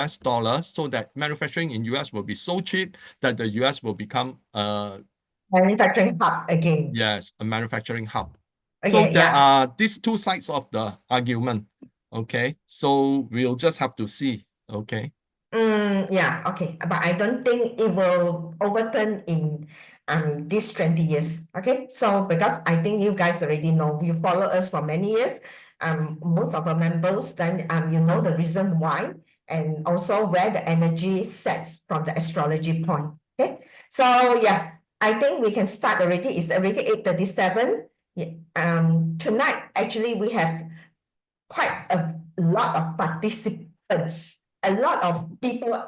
US dollar, so that manufacturing in US will be so cheap that the US will become manufacturing hub again. yes, a manufacturing hub. So Okay, there yeah. are these two sides of the argument. Okay, so we'll just have to see. Okay. Yeah, okay. But I don't think it will overturn in these 20 years. Okay. So because I think you guys already know, you follow us for many years. Most of our members, then you know the reason why, and also where the energy sets from the astrology point. Okay. So yeah, I think we can start already. It's already 8:37. Yeah. Tonight actually we have quite a lot of participants, a lot of people I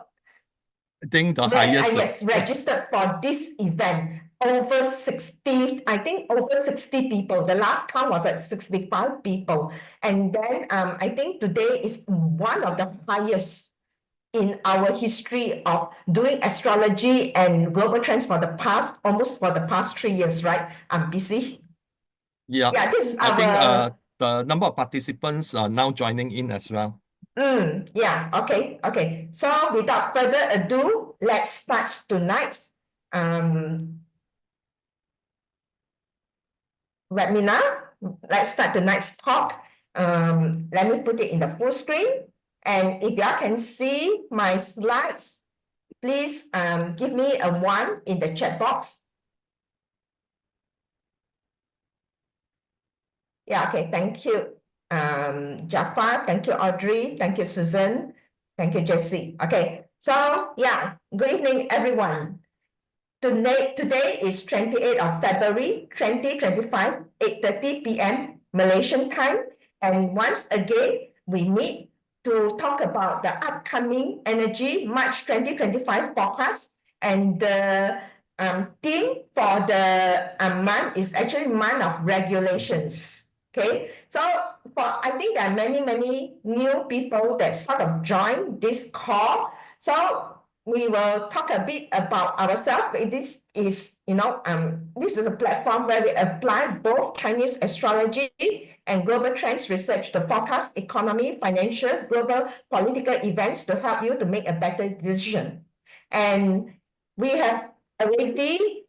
think the highest. yes, registered for this event. Over 60, I think over 60 people. The last count was at 65 people. And then I think today is one of the highest in our history of doing astrology and global trends for the past, almost for the past 3 years, right? I'm busy. Yeah, Yeah, this is I think our the number of participants are now joining in as well. Yeah, okay. So without further ado, let's start tonight's webinar. Let's start tonight's talk. Let me put it in the full screen. And if y'all can see my slides, please give me a 1 in the chat box. Yeah, okay, thank you. Jafar, thank you, Audrey, thank you, Susan, thank you, Jessie. Okay, so yeah, good evening, everyone. Today is 28th of February 2025, 8:30 p.m. Malaysian time. And once again, we meet to talk about the upcoming energy March 2025 forecast. And the theme for the month is actually month of regulations. Okay, so I think there are many new people that sort of joined this call. So we will talk a bit about ourselves. This is, this is a platform where we apply both Chinese astrology and global trends research to forecast economy, financial, global political events to help you to make a better decision. And we have already,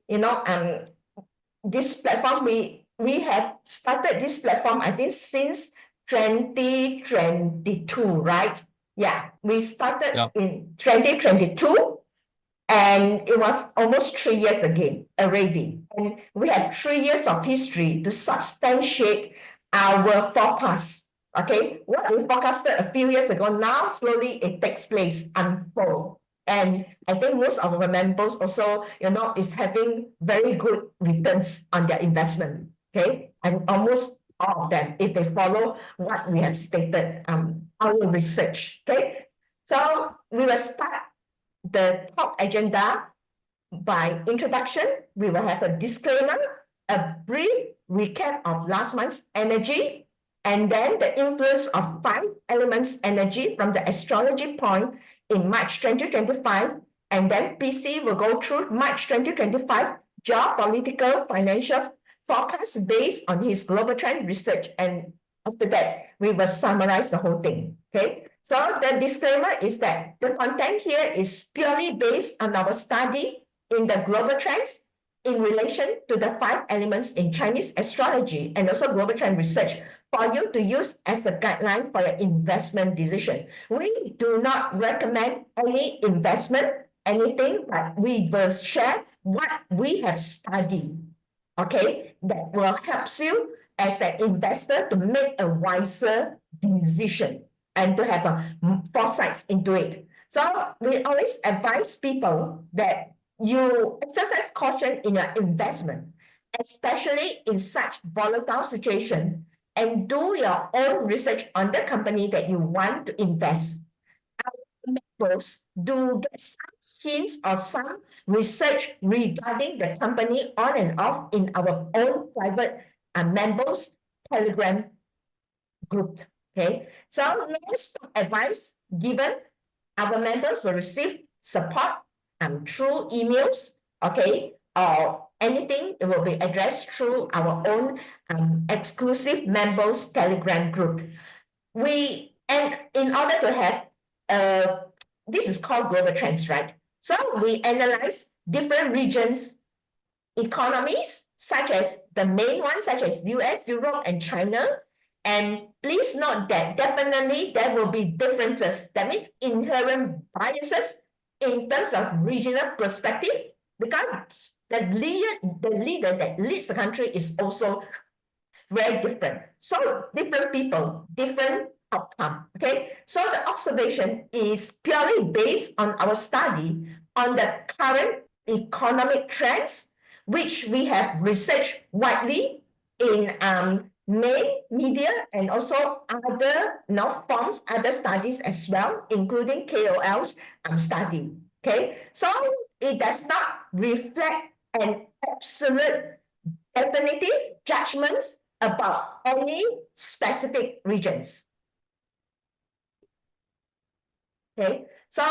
this platform, we have started this platform, I think, since 2022, right? Yeah, we started in 2022, and it was almost 3 years again already. And we have 3 years of history to substantiate our forecast. Okay, what we forecasted a few years ago, now slowly it takes place, unfold. And I think most of our members also, is having very good returns on their investment. Okay, and almost all of them, if they follow what we have stated, our research. Okay, so we will start the talk agenda by introduction. We will have a disclaimer, a brief recap of last month's energy, and then the influence of 5 elements energy from the astrology point in March 2025. And then PC will go through March 2025 geopolitical financial forecast based on his global trend research. And after that, we will summarize the whole thing. Okay. So the disclaimer is that the content here is purely based on our study in the global trends in relation to the 5 elements in Chinese astrology and also global trend research for you to use as a guideline for your investment decision. We do not recommend any investment, anything, but we will share what we have studied, okay, that will help you as an investor to make a wiser decision and to have a foresight into it. So we always advise people that you exercise caution in your investment, especially in such volatile situation, and do your own research on the company that you want to invest. Our members do get some hints or some research regarding the company on and off in our own private members Telegram group. Okay, so no stock advice given. Our members will receive support through emails, okay, or anything. It will be addressed through our own exclusive members Telegram group. And in order to have a this is called global trends, right? So we analyze different regions, economies, such as the main ones, such as US, Europe, and China. And please note that definitely there will be differences. That means inherent biases in terms of regional perspective, because the leader that leads the country is also very different. So different people, different outcome. Okay. So the observation is purely based on our study on the current economic trends, which we have researched widely in main media and also other forms, other studies as well, including KOLs study. Okay. So it does not reflect an absolute definitive judgments about any specific regions. Okay, so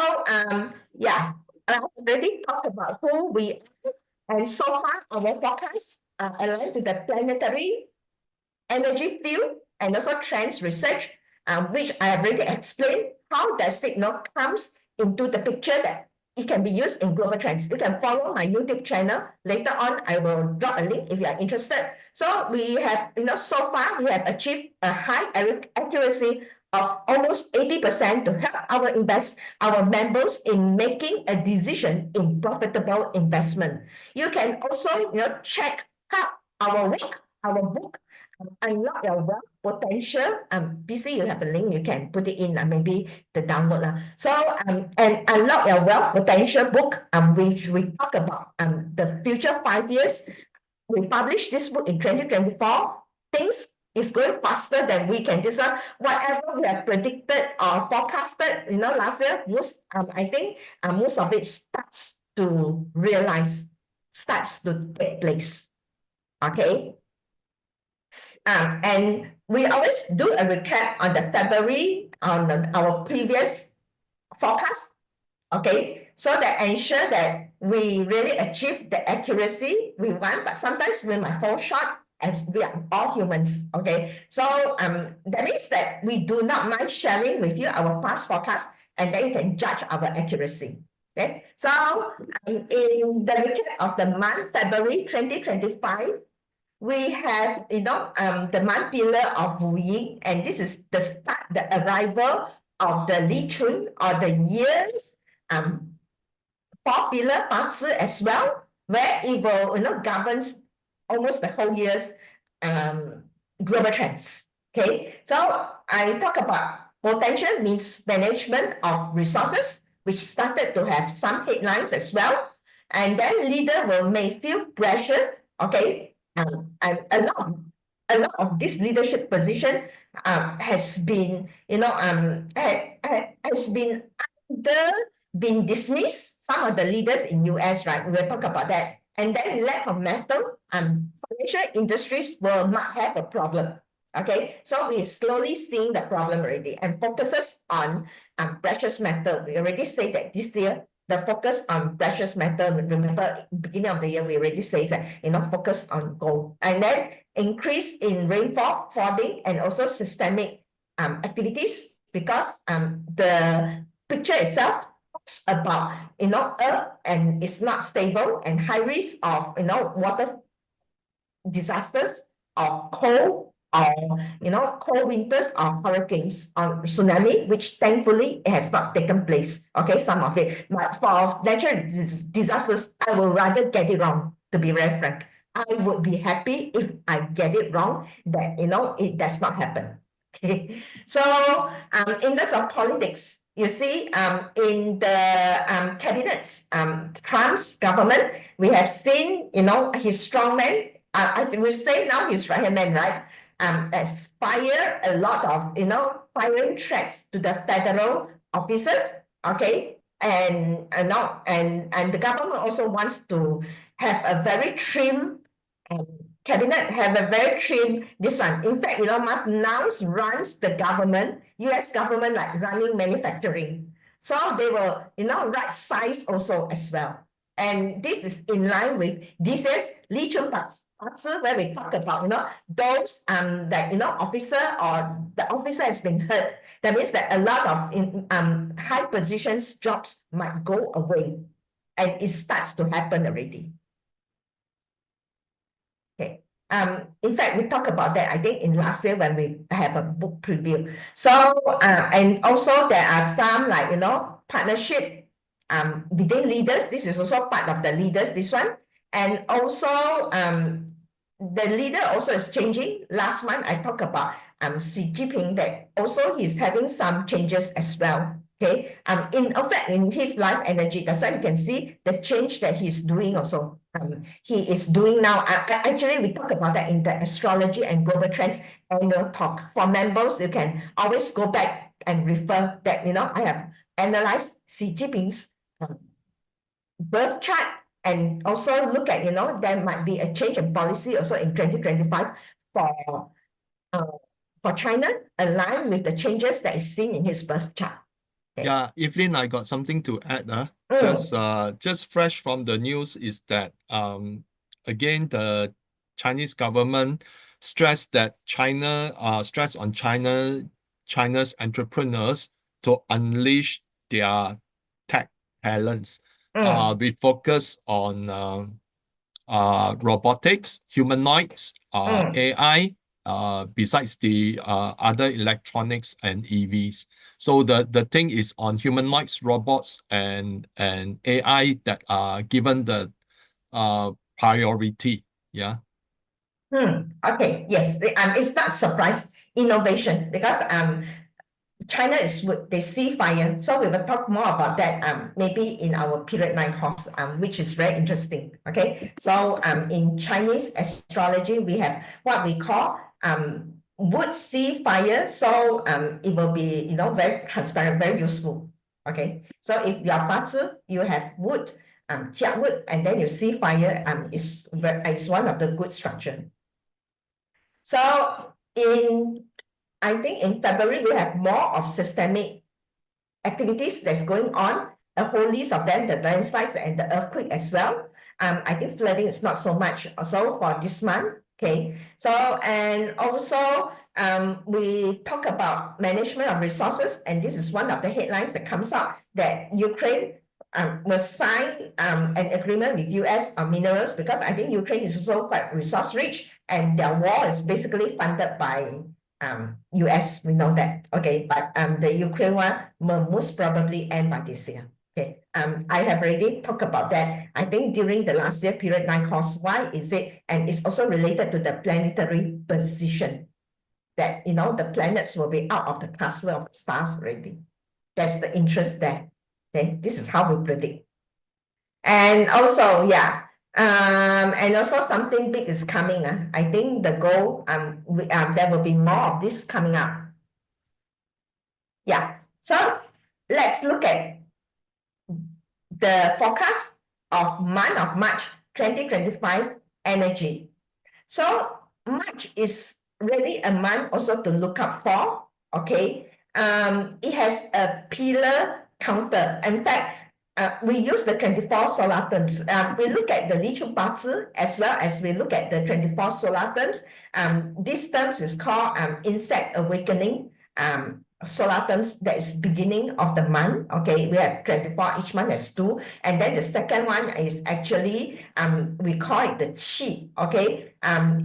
yeah, I already talked about who we are, and so far our forecast aligned to the planetary energy field and also trends research, which I have already explained how the signal comes into the picture that it can be used in global trends. You can follow my YouTube channel. Later on, I will drop a link if you are interested. So we have, so far we have achieved a high accuracy of almost 80% to help our members in making a decision in profitable investment. You can also, check out our work, our book, Unlock Your Wealth Potential. PC, you have a link, you can put it in, maybe the download. So, and Unlock Your Wealth Potential book, which we talk about the future 5 years. We published this book in 2024. Things is going faster than we can. This one, whatever we have predicted or forecasted, last year, I think most of it starts to realize, starts to take place. Okay. And we always do a recap on the February on our previous forecast. Okay, so that ensure that we really achieve the accuracy we want, but sometimes we might fall short as we are all humans. Okay, so that means that we do not mind sharing with you our past forecast, and then you can judge our accuracy. Okay, so in the recap of the month February 2025, we have, the month pillar of Wu Ying, and this is the start, the arrival of the Li Chun or the year's four pillar Ba as well, where it will, governs almost the whole year's global trends. Okay, so I talk about potential means management of resources, which started to have some headlines as well, and then leader may feel pressure. Okay, and a lot of this leadership position has been, has been dismissed. Some of the leaders in US, right? We'll talk about that. And then lack of metal, financial industries will not have a problem. Okay, so we're slowly seeing the problem already, and focuses on precious metal. We already say that this year the focus on precious metal. Remember, beginning of the year we already say that, focus on gold, and then increase in rainfall, flooding, and also systemic activities, because the picture itself talks about, earth and it's not stable, and high risk of, water disasters or cold, or cold winters or hurricanes or tsunami, which thankfully has not taken place. Okay, some of it, but for natural disasters, I would rather get it wrong, to be very frank. I would be happy if I get it wrong, that it does not happen. Okay, so in terms of politics, you see, in the cabinets, Trump's government, we have seen, his strongman. I will say now he's right hand man, right? Has fired a lot of, firing threats to the federal officers. Okay, and now and the government also wants to have a very trim cabinet, have a very trim this one. In fact, Elon Musk now runs the government, US government, like running manufacturing. So they will, right size also as well. And this is in line with this year's Li Chun where we talk about, those that, officer or the officer has been hurt. That means that a lot of high positions jobs might go away, and it starts to happen already. Okay. In fact, we talked about that, I think, in last year when we have a book preview. So, and also there are some partnership within leaders. This is also part of the leaders, this one. And also, the leader also is changing. Last month, I talked about Xi Jinping, that also he's having some changes as well. Okay. In fact, in his life energy, that's why you can see the change that he's doing also. He is doing now. Actually, we talk about that in the astrology and global trends annual talk. For members, you can always go back and refer that, I have analyzed Xi Jinping's birth chart, and also look at, there might be a change in policy also in 2025 for China, aligned with the changes that is seen in his birth chart. Okay. Yeah, Evelyn, I got something to add. Just fresh from the news is that again, the Chinese government stressed that stress on China's entrepreneurs to unleash their tech talents. We focus on robotics, humanoids, AI, besides the other electronics and EVs. So the thing is on humanoids, robots, and AI that are given the priority. Yeah. Okay. Yes. It's not surprise innovation, because China is what they see fire. So we will talk more about that maybe in our period 9 course, which is very interesting. Okay. So in Chinese astrology, we have what we call wood see fire. So it will be very transparent, very useful. Okay. So if your bazi, you have wood, wood, and then you see fire, is one of the good structure. So I think in February, we have more of systemic activities that's going on, a whole list of them, the landslides and the earthquake as well. I think flooding is not so much also for this month. Okay. So, and also we talk about management of resources, and this is one of the headlines that comes out, that Ukraine will sign an agreement with US on minerals, because I think Ukraine is also quite resource rich, and their war is basically funded by US, we know that. Okay, but the Ukraine one will most probably end by this year. Okay, I have already talked about that, I think, during the last year period 9 course. Why is it? And it's also related to the planetary position, that the planets will be out of the cluster of stars already. That's the interest there. Okay, this is how we predict. And also, yeah, and also something big is coming. I think the goal, there will be more of this coming up. Yeah. So let's look at the forecast of month of March 2025 energy. So March is really a month also to look up for. Okay. It has a pillar counter. In fact, we use the 24 solar terms. We look at the Li Chu Bazi as well as we look at the 24 solar terms. These terms is called insect awakening solar terms, that is beginning of the month. Okay, we have 24, each month has 2. And then the second one is actually, we call it the Qi. Okay,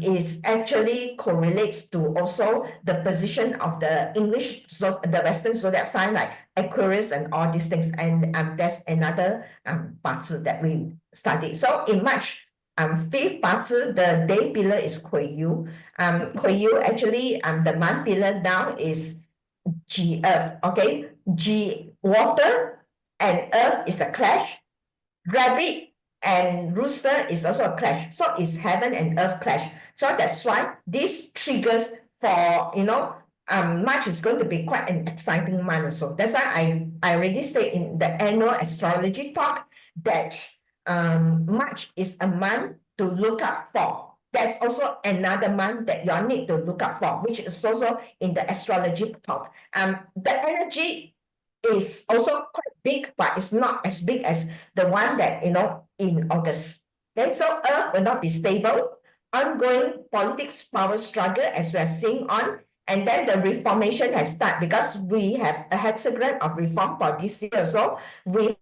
is actually correlates to also the position of the English, so the Western zodiac sign, like Aquarius and all these things. And there's another bazi that we study. So in March, 5th bazi, the day pillar is Kui Yu. Kui Yu actually, the month pillar now is G Earth. Okay, G water and Earth is a clash. Rabbit and rooster is also a clash. So it's heaven and earth clash. So that's why this triggers for March is going to be quite an exciting month also. That's why I already say in the annual astrology talk that March is a month to look up for. There's also another month that you need to look up for, which is also in the astrology talk. The energy is also quite big, but it's not as big as the one that in August. Okay, so Earth will not be stable ongoing politics power struggle as we are seeing on, and then the reformation has started because we have a hexagram of reform for this year. So we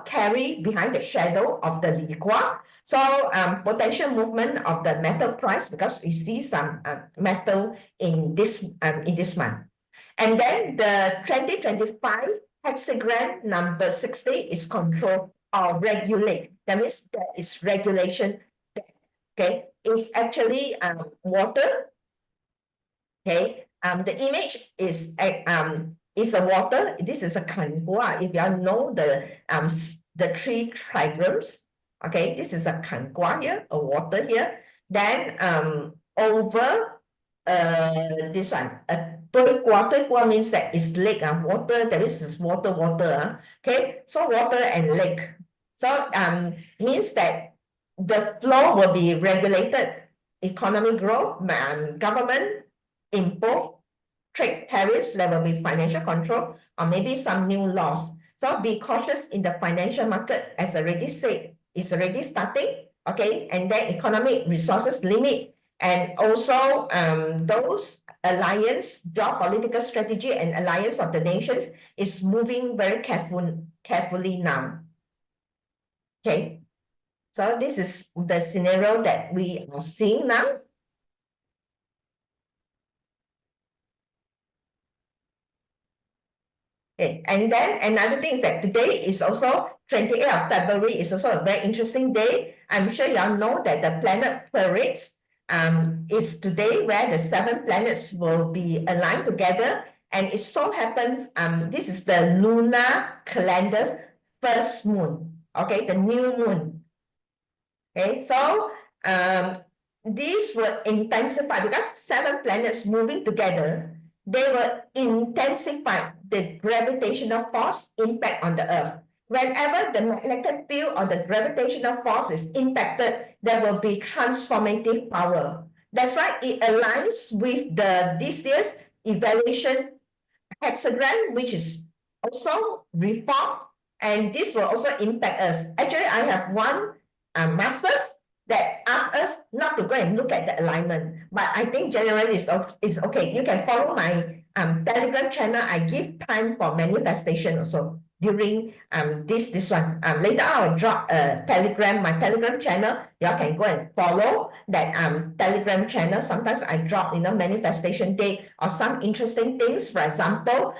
carry behind the shadow of the Li Gua. So potential movement of the metal price because we see some metal in this month. And then the 2025 hexagram number 60 is control or regulate. That means there is regulation. Okay, it's actually water. Okay, the image is a water. This is a kangua. If you know the three trigrams, okay, this is a kangua here, a water here. Then over this one, tui gua means that it's lake water. That is water. Okay, so water and lake. So means that the flow will be regulated. Economic growth, government impose trade tariffs, there will be financial control, or maybe some new laws. So be cautious in the financial market, as I already said, it's already starting, okay? And then economic resources limit, and also those alliance, geopolitical strategy and alliance of the nations is moving very carefully now. Okay, so this is the scenario that we are seeing now. Okay, and then another thing is that today is also 28th of February is also a very interesting day. I'm sure you all know that the planet parades is today where the 7 planets will be aligned together. And it so happens this is the lunar calendar's first moon, okay, the new moon. Okay, so these will intensify because 7 planets moving together, they will intensify the gravitational force impact on the Earth. Whenever the magnetic field or the gravitational force is impacted, there will be transformative power. That's why it aligns with this year's evaluation hexagram, which is also reform, and this will also impact us. Actually, I have one masters that asked us not to go and look at the alignment, but I think generally it's okay. You can follow my Telegram channel. I give time for manifestation also during this one. Later I will drop my Telegram channel. Y'all can go and follow that Telegram channel. Sometimes I drop manifestation day or some interesting things. For example,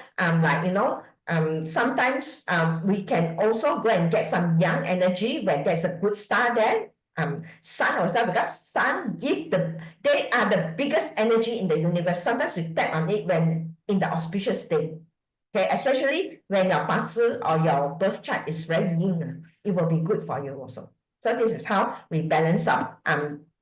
sometimes we can also go and get some young energy when there's a good star there. Sun also, because sun they are the biggest energy in the universe. Sometimes we tap on it when in the auspicious day. Okay, especially when your parzi or your birth chart is very yin, it will be good for you also. So this is how we balance out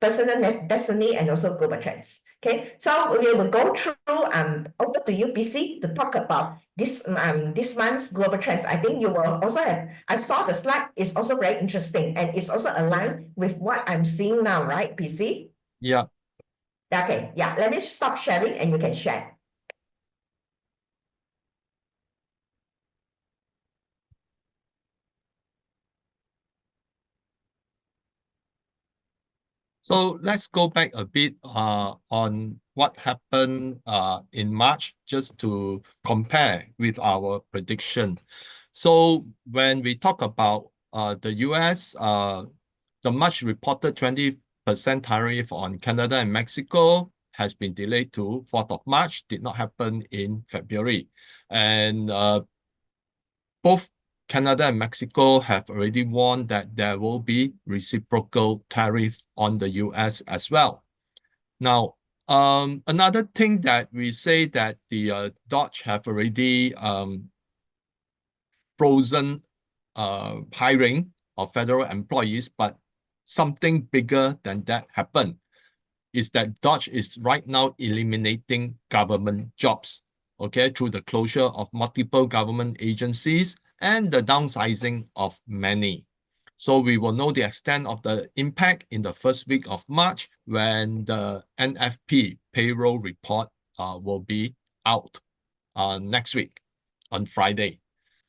personal destiny and also global trends. Okay, so we will go through over to you, BC, to talk about this month's global trends. I think you will also have. I saw the slide is also very interesting and it's also aligned with what I'm seeing now, right, BC? Yeah. Okay, yeah. Let me stop sharing and you can share. So let's go back a bit on what happened in March, just to compare with our prediction. So when we talk about the US, the much reported 20% tariff on Canada and Mexico has been delayed to 4th of March, did not happen in February. And both Canada and Mexico have already warned that there will be reciprocal tariff on the US as well. Now, another thing that we say that the Dodge have already frozen hiring of federal employees, but something bigger than that happened is that Dodge is right now eliminating government jobs, okay, through the closure of multiple government agencies and the downsizing of many. So we will know the extent of the impact in the first week of March when the NFP payroll report will be out next week on Friday.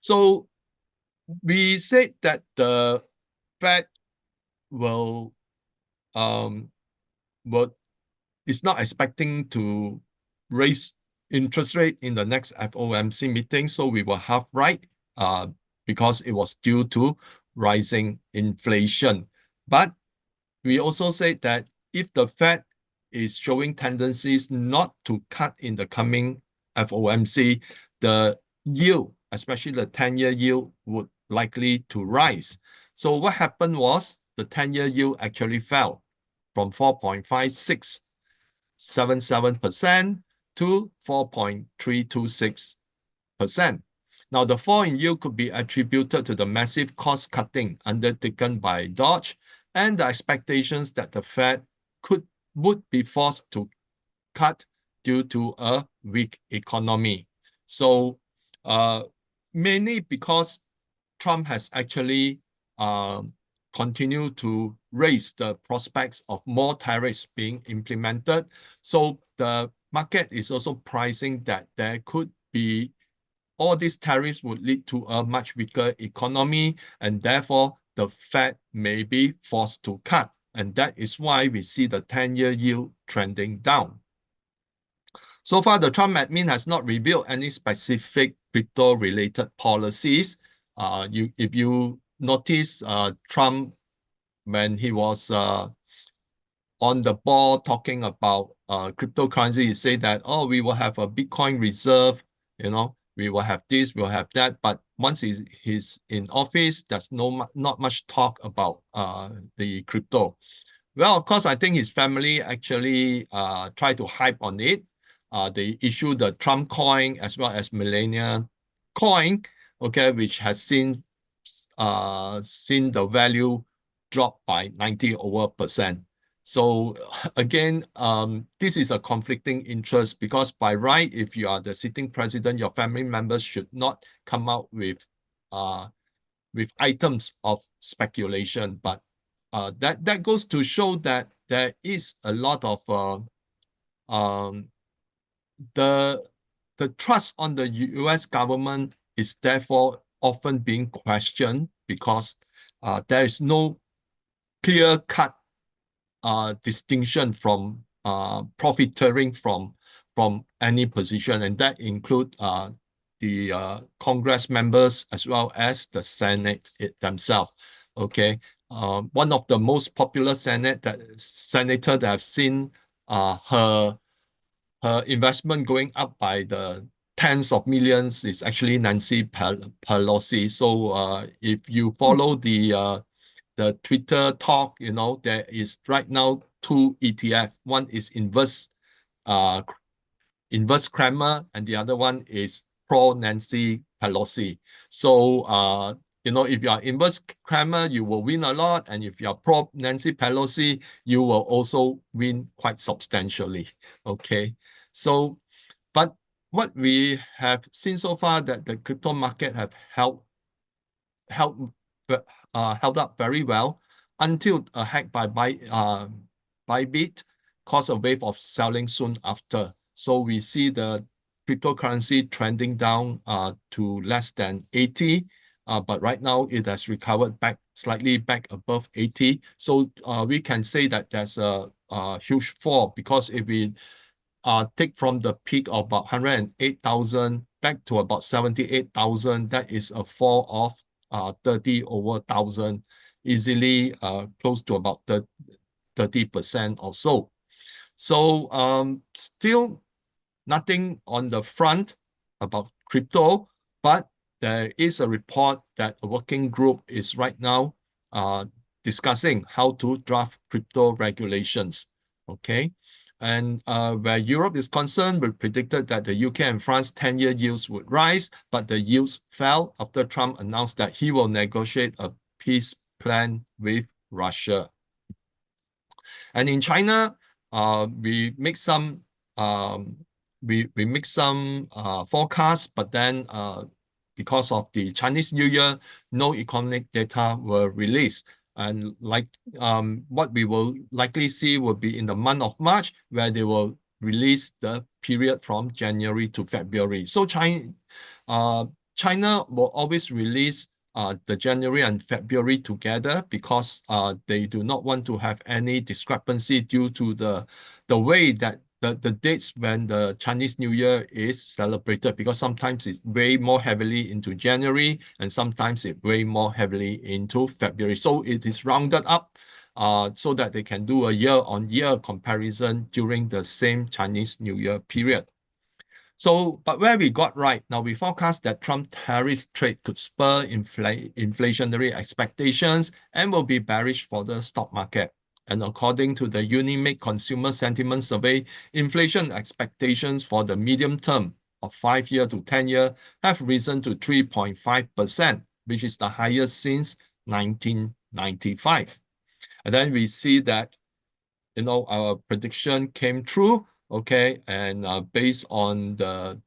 So we said that the Fed will is not expecting to raise interest rate in the next FOMC meeting, so we were half right because it was due to rising inflation. But we also say that if the Fed is showing tendencies not to cut in the coming FOMC, the yield, especially the 10-year yield, would likely to rise. So what happened was the 10-year yield actually fell from 4.5677% to 4.326%. Now, the fall in yield could be attributed to the massive cost cutting undertaken by Dodge and the expectations that the Fed would be forced to cut due to a weak economy. So mainly because Trump has actually continued to raise the prospects of more tariffs being implemented. So the market is also pricing that there could be all these tariffs would lead to a much weaker economy, and therefore the Fed may be forced to cut. And that is why we see the 10-year yield trending down. So far, the Trump admin has not revealed any specific crypto-related policies. If you notice, Trump, when he was on the ball talking about cryptocurrency, he said that, oh, we will have a Bitcoin reserve, we will have this, we'll have that. But once he's in office, there's not much talk about the crypto. Well, of course, I think his family actually tried to hype on it. They issued the Trump coin as well as Millennium coin, okay, which has seen the value drop by 90%. So again, this is a conflicting interest because by right, if you are the sitting president, your family members should not come out with items of speculation. But that goes to show that there is a lot of the trust on the US government is therefore often being questioned because there is no clear-cut distinction from profiteering from any position, and that include the Congress members as well as the Senate themselves. Okay, one of the most popular senator that I've seen her investment going up by the tens of millions is actually Nancy Pelosi. So if you follow the Twitter talk, there is right now two ETF. One is inverse Kramer, and the other one is pro Nancy Pelosi. So if you are inverse Kramer, you will win a lot, and if you are pro Nancy Pelosi, you will also win quite substantially. Okay, so but what we have seen so far that the crypto market have held up very well until a hack by Bybit caused a wave of selling soon after. So we see the cryptocurrency trending down to less than 80, but right now it has recovered slightly back above 80. So we can say that there's a huge fall, because if we take from the peak of about 108,000 back to about 78,000, that is a fall of 30 over 1,000, easily close to about 30% or so. So still nothing on the front about crypto, but there is a report that a working group is right now discussing how to draft crypto regulations. Okay. And where Europe is concerned, we predicted that the UK and France 10-year yields would rise, but the yields fell after Trump announced that he will negotiate a peace plan with Russia. And in China, we make some forecasts, but then because of the Chinese New Year, no economic data were released. And like what we will likely see will be in the month of March, where they will release the period from January to February. So China will always release the January and February together because they do not want to have any discrepancy due to the way that the dates when the Chinese New Year is celebrated, because sometimes it weigh more heavily into January and sometimes it weigh more heavily into February. So it is rounded up so that they can do a year-on-year comparison during the same Chinese New Year period. So, but where we got right, now we forecast that Trump tariff trade could spur inflationary expectations and will be bearish for the stock market. And according to the Unimate Consumer Sentiment Survey, inflation expectations for the medium term of 5-year to 10-year have risen to 3.5%, which is the highest since 1995. And then we see that, our prediction came true, okay, and based on the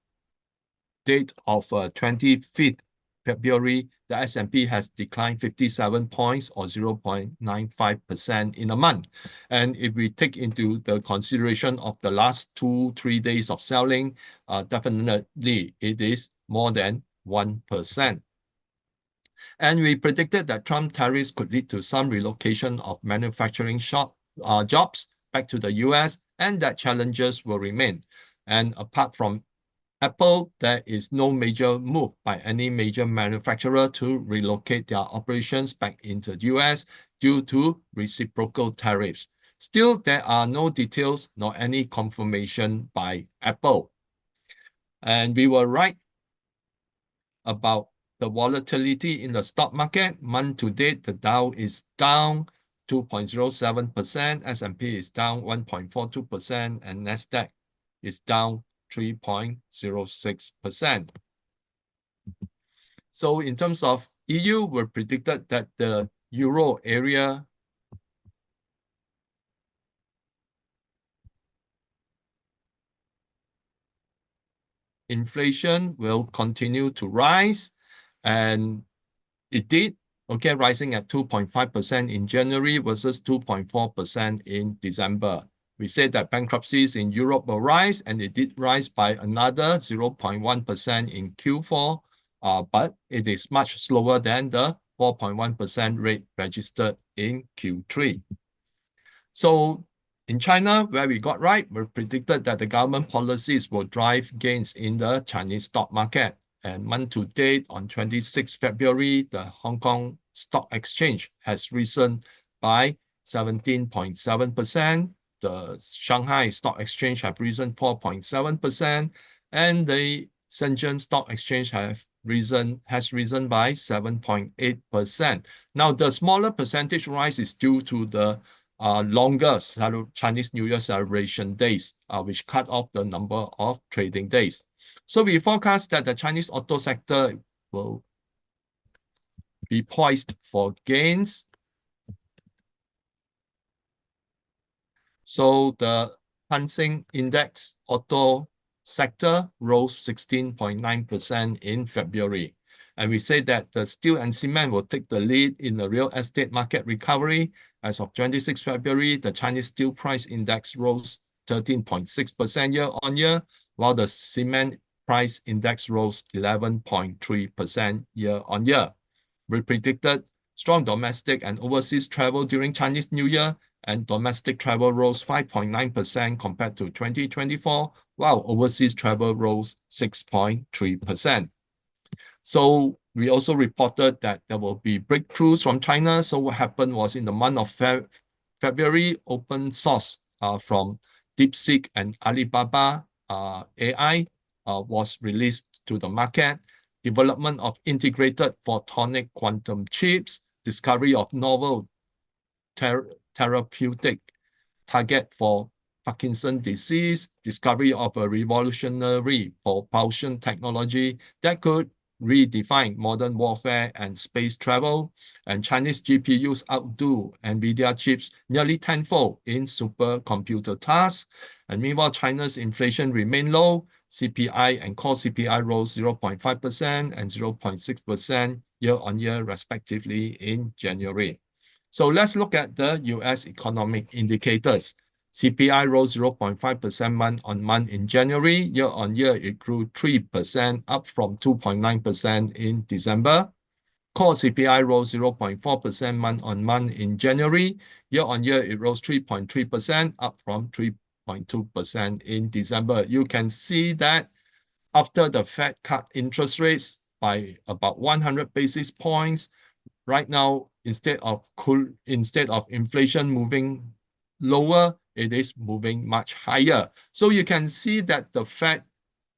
date of 25th February, the S&P has declined 57 points or 0.95% in a month. And if we take into the consideration of the last 2-3 days of selling, definitely it is more than 1%. And we predicted that Trump tariffs could lead to some relocation of manufacturing jobs back to the US, and that challenges will remain. And apart from Apple, there is no major move by any major manufacturer to relocate their operations back into the US due to reciprocal tariffs. Still, there are no details nor any confirmation by Apple. And we were right about the volatility in the stock market. Month to date, the Dow is down 2.07%, S&P is down 1.42%, and Nasdaq is down 3.06%. So in terms of EU, we predicted that the Euro area inflation will continue to rise, and it did, okay, rising at 2.5% in January versus 2.4% in December. We said that bankruptcies in Europe will rise, and it did rise by another 0.1% in Q4, but it is much slower than the 4.1% rate registered in Q3. So in China, where we got right, we predicted that the government policies will drive gains in the Chinese stock market. And month to date, on 26 February, the Hong Kong Stock Exchange has risen by 17.7%. The Shanghai Stock Exchange have risen 4.7%, and the Shenzhen Stock Exchange has risen by 7.8%. Now, the smaller percentage rise is due to the longer Chinese New Year celebration days, which cut off the number of trading days. So we forecast that the Chinese auto sector will be poised for gains. So the Hang Seng Index auto sector rose 16.9% in February. And we say that the steel and cement will take the lead in the real estate market recovery. As of 26 February, the Chinese steel price index rose 13.6% year-on-year, while the cement price index rose 11.3% year-on-year. We predicted strong domestic and overseas travel during Chinese New Year, and domestic travel rose 5.9% compared to 2024, while overseas travel rose 6.3%. So we also reported that there will be breakthroughs from China. So what happened was in the month of February, open source from DeepSeek and Alibaba AI was released to the market. Development of integrated photonic quantum chips, discovery of novel therapeutic target for Parkinson's disease, discovery of a revolutionary propulsion technology that could redefine modern warfare and space travel, and Chinese GPUs outdo NVIDIA chips nearly tenfold in supercomputer tasks. And meanwhile, China's inflation remained low. CPI and core CPI rose 0.5% and 0.6% year-on-year, respectively, in January. So let's look at the US economic indicators. CPI rose 0.5% month-on-month in January. Year-on-year, it grew 3%, up from 2.9% in December. core CPI rose 0.4% month-on-month in January. Year-on-year, it rose 3.3%, up from 3.2% in December. You can see that after the Fed cut interest rates by about 100 basis points, right now, instead of inflation moving lower, it is moving much higher. So you can see that the Fed,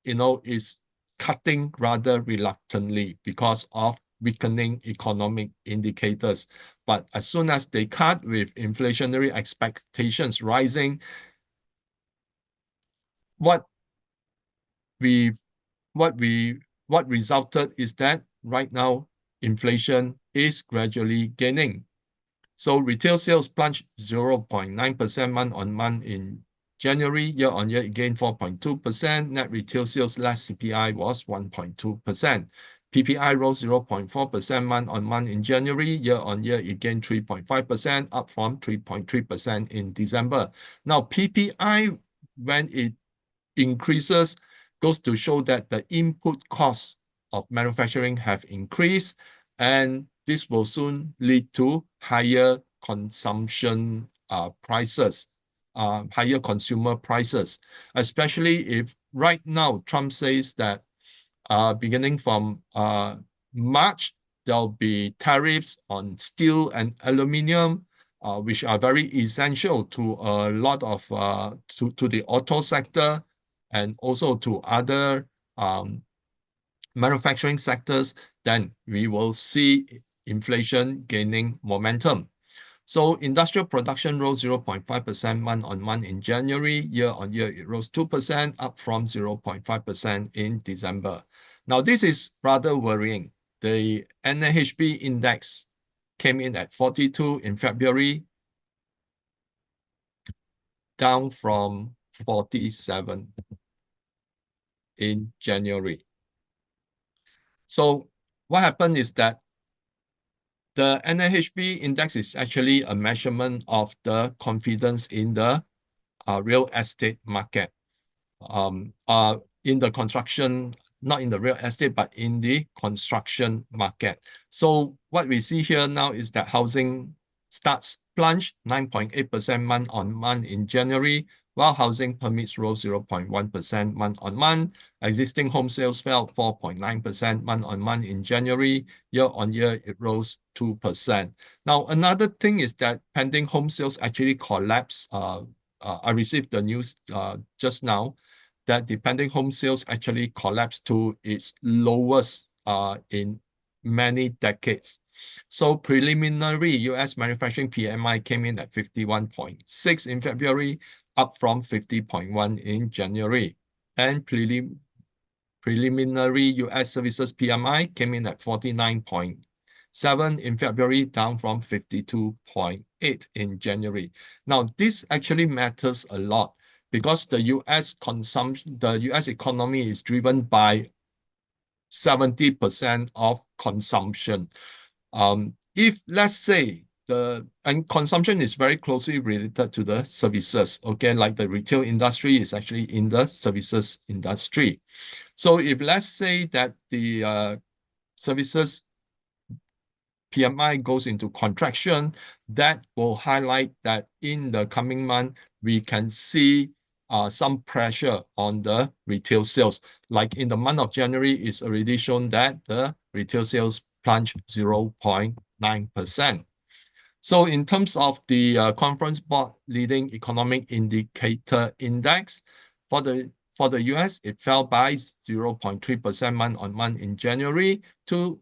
is cutting rather reluctantly because of weakening economic indicators. But as soon as they cut with inflationary expectations rising, what resulted is that right now inflation is gradually gaining. So retail sales plunged 0.9% month-on-month in January. Year-on-year, it gained 4.2%. Net retail sales less CPI was 1.2%. PPI rose 0.4% month-on-month in January. Year-on-year, it gained 3.5%, up from 3.3% in December. Now, PPI, when it increases, goes to show that the input costs of manufacturing have increased, and this will soon lead to higher consumption prices, higher consumer prices, especially if right now Trump says that beginning from March, there'll be tariffs on steel and aluminum, which are very essential to a lot of to the auto sector and also to other manufacturing sectors. Then we will see inflation gaining momentum. So industrial production rose 0.5% month-on-month in January. Year-on-year, it rose 2%, up from 0.5% in December. Now, this is rather worrying. The NAHB index came in at 42 in February, down from 47 in January. So what happened is that the NAHB index is actually a measurement of the confidence in the real estate market. In the construction, not in the real estate, but in the construction market. So what we see here now is that housing starts plunged 9.8% month-on-month in January, while housing permits rose 0.1% month-on-month. Existing home sales fell 4.9% month-on-month in January. Year-on-year, it rose 2%. Now, another thing is that pending home sales actually collapsed. I received the news just now that the pending home sales actually collapsed to its lowest in many decades. So preliminary US manufacturing PMI came in at 51.6 in February, up from 50.1 in January. And preliminary US services PMI came in at 49.7 in February, down from 52.8 in January. Now, this actually matters a lot because the US economy is driven by 70% of consumption. If let's say and consumption is very closely related to the services, okay, like the retail industry is actually in the services industry. So if let's say that the services PMI goes into contraction, that will highlight that in the coming month, we can see some pressure on the retail sales. Like in the month of January, it's already shown that the retail sales plunged 0.9%. So in terms of the Conference Board Leading Economic Indicator Index, for the US, it fell by 0.3% month-on-month in January to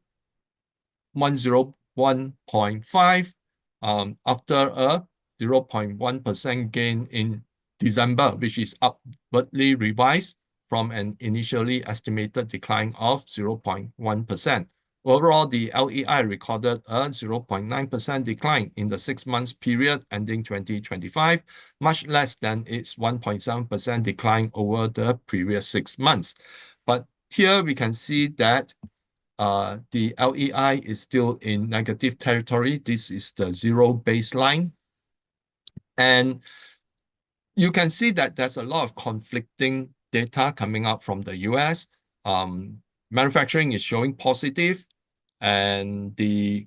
101.5 after a 0.1% gain in December, which is upwardly revised from an initially estimated decline of 0.1%. Overall, the LEI recorded a 0.9% decline in the 6 months period ending 2025, much less than its 1.7% decline over the previous 6 months. But here we can see that the LEI is still in negative territory. This is the zero baseline. And you can see that there's a lot of conflicting data coming out from the US. Manufacturing is showing positive. and the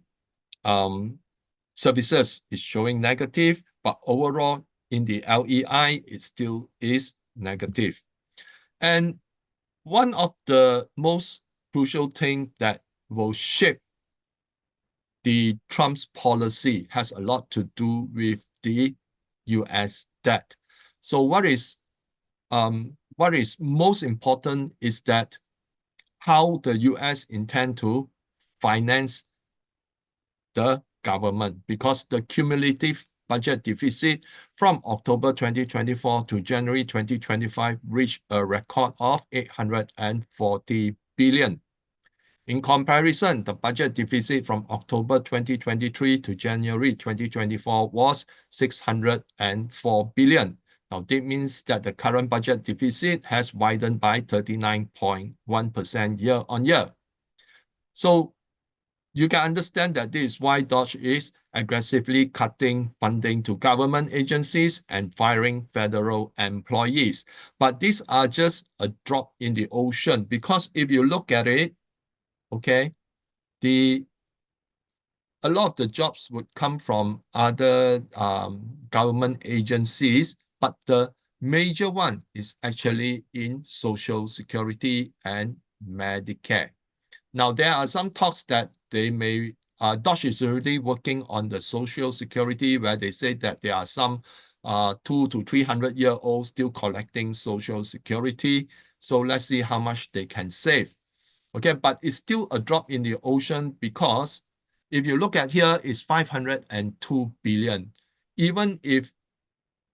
services is showing negative, but overall in the LEI, it still is negative. And one of the most crucial things that will shape the Trump's policy has a lot to do with the US debt. So what is most important is that how the US intend to finance the government, because the cumulative budget deficit from October 2024 to January 2025 reached a record of 840 billion. In comparison, the budget deficit from October 2023 to January 2024 was 604 billion. Now, that means that the current budget deficit has widened by 39.1% year on year. So you can understand that this is why Dodge is aggressively cutting funding to government agencies and firing federal employees. But these are just a drop in the ocean, because if you look at it, okay, a lot of the jobs would come from other government agencies, but the major one is actually in Social Security and Medicare. Now, there are some talks that they may, Dodge is already working on the Social Security, where they say that there are some 200 to 300-year-olds still collecting Social Security. So let's see how much they can save. Okay, but it's still a drop in the ocean, because if you look at here, it's 502 billion. Even if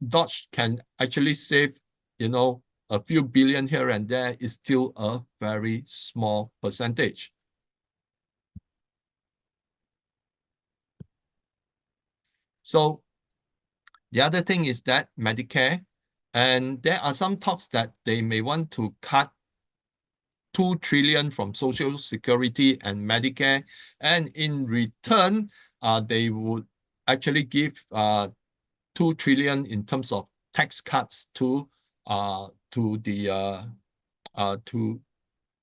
Dodge can actually save, a few billion here and there, is still a very small percentage. So the other thing is that Medicare, and there are some talks that they may want to cut 2 trillion from Social Security and Medicare, and in return, they would actually give 2 trillion in terms of tax cuts to the to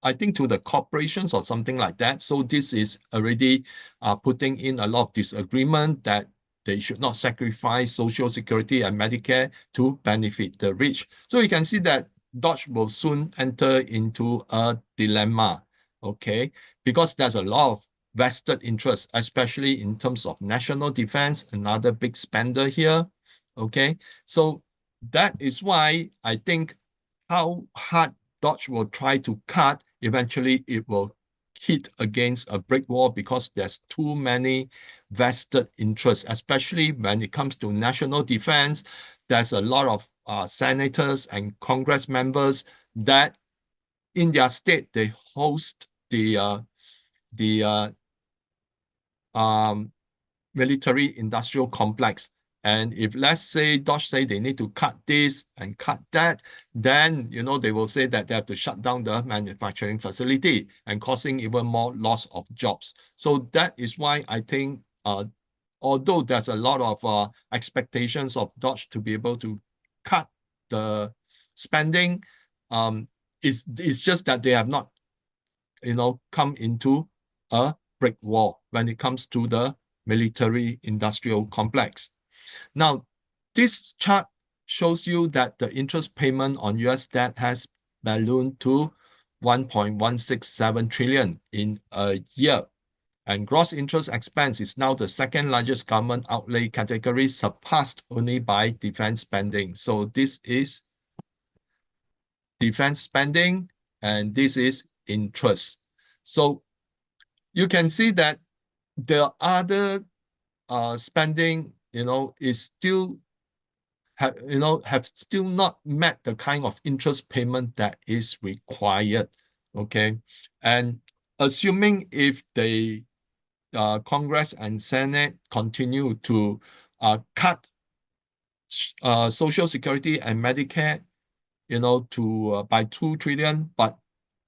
I think to the corporations or something like that. So this is already putting in a lot of disagreement that they should not sacrifice Social Security and Medicare to benefit the rich. So you can see that Dodge will soon enter into a dilemma, okay? Because there's a lot of vested interest, especially in terms of national defense, another big spender here, okay? So that is why I think how hard Dodge will try to cut, eventually it will hit against a brick wall, because there's too many vested interests, especially when it comes to national defense. There's a lot of senators and Congress members that in their state, they host the military industrial complex. And if, let's say, Dodge say they need to cut this and cut that, then they will say that they have to shut down the manufacturing facility and causing even more loss of jobs. So that is why I think, although there's a lot of expectations of Dodge to be able to cut the spending, it's just that they have not, come into a brick wall when it comes to the military industrial complex. Now, this chart shows you that the interest payment on US debt has ballooned to 1.167 trillion in a year. And gross interest expense is now the second largest government outlay category, surpassed only by defense spending. So this is defense spending, and this is interest. So you can see that the other spending, is still have still not met the kind of interest payment that is required. Okay, and assuming if the Congress and Senate continue to cut Social Security and Medicare, to by 2 trillion, but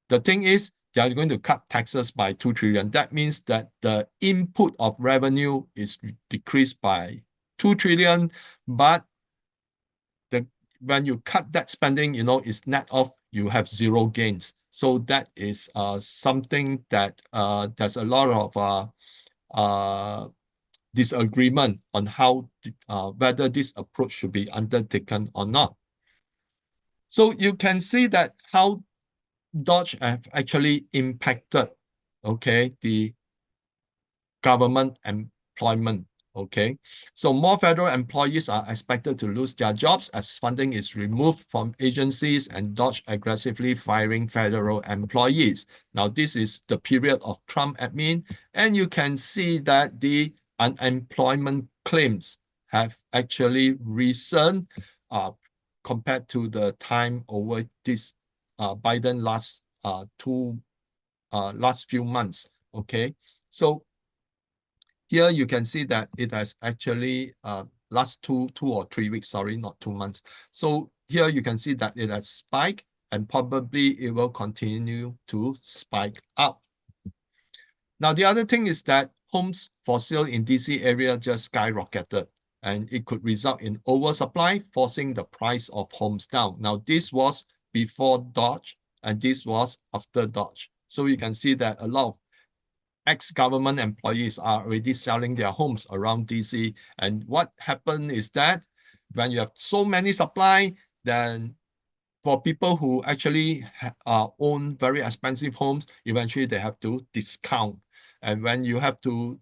the thing is, they are going to cut taxes by 2 trillion. That means that the input of revenue is decreased by 2 trillion, but when you cut that spending, it's net off, you have zero gains. So that is something that there's a lot of disagreement on how whether this approach should be undertaken or not. So you can see that how Dodge have actually impacted, okay, the government employment. Okay, so more federal employees are expected to lose their jobs as funding is removed from agencies and Dodge aggressively firing federal employees. Now, this is the period of Trump admin, and you can see that the unemployment claims have actually risen compared to the time over this Biden last few months. Okay, so here you can see that it has actually last two or 3 weeks, sorry, not 2 months. So here you can see that it has spiked and probably it will continue to spike up. Now, the other thing is that homes for sale in DC area just skyrocketed and it could result in oversupply, forcing the price of homes down. Now, this was before Dodge and this was after Dodge. So you can see that a lot of ex-government employees are already selling their homes around DC. And what happened is that when you have so many supply, then for people who actually own very expensive homes, eventually they have to discount. And when you have to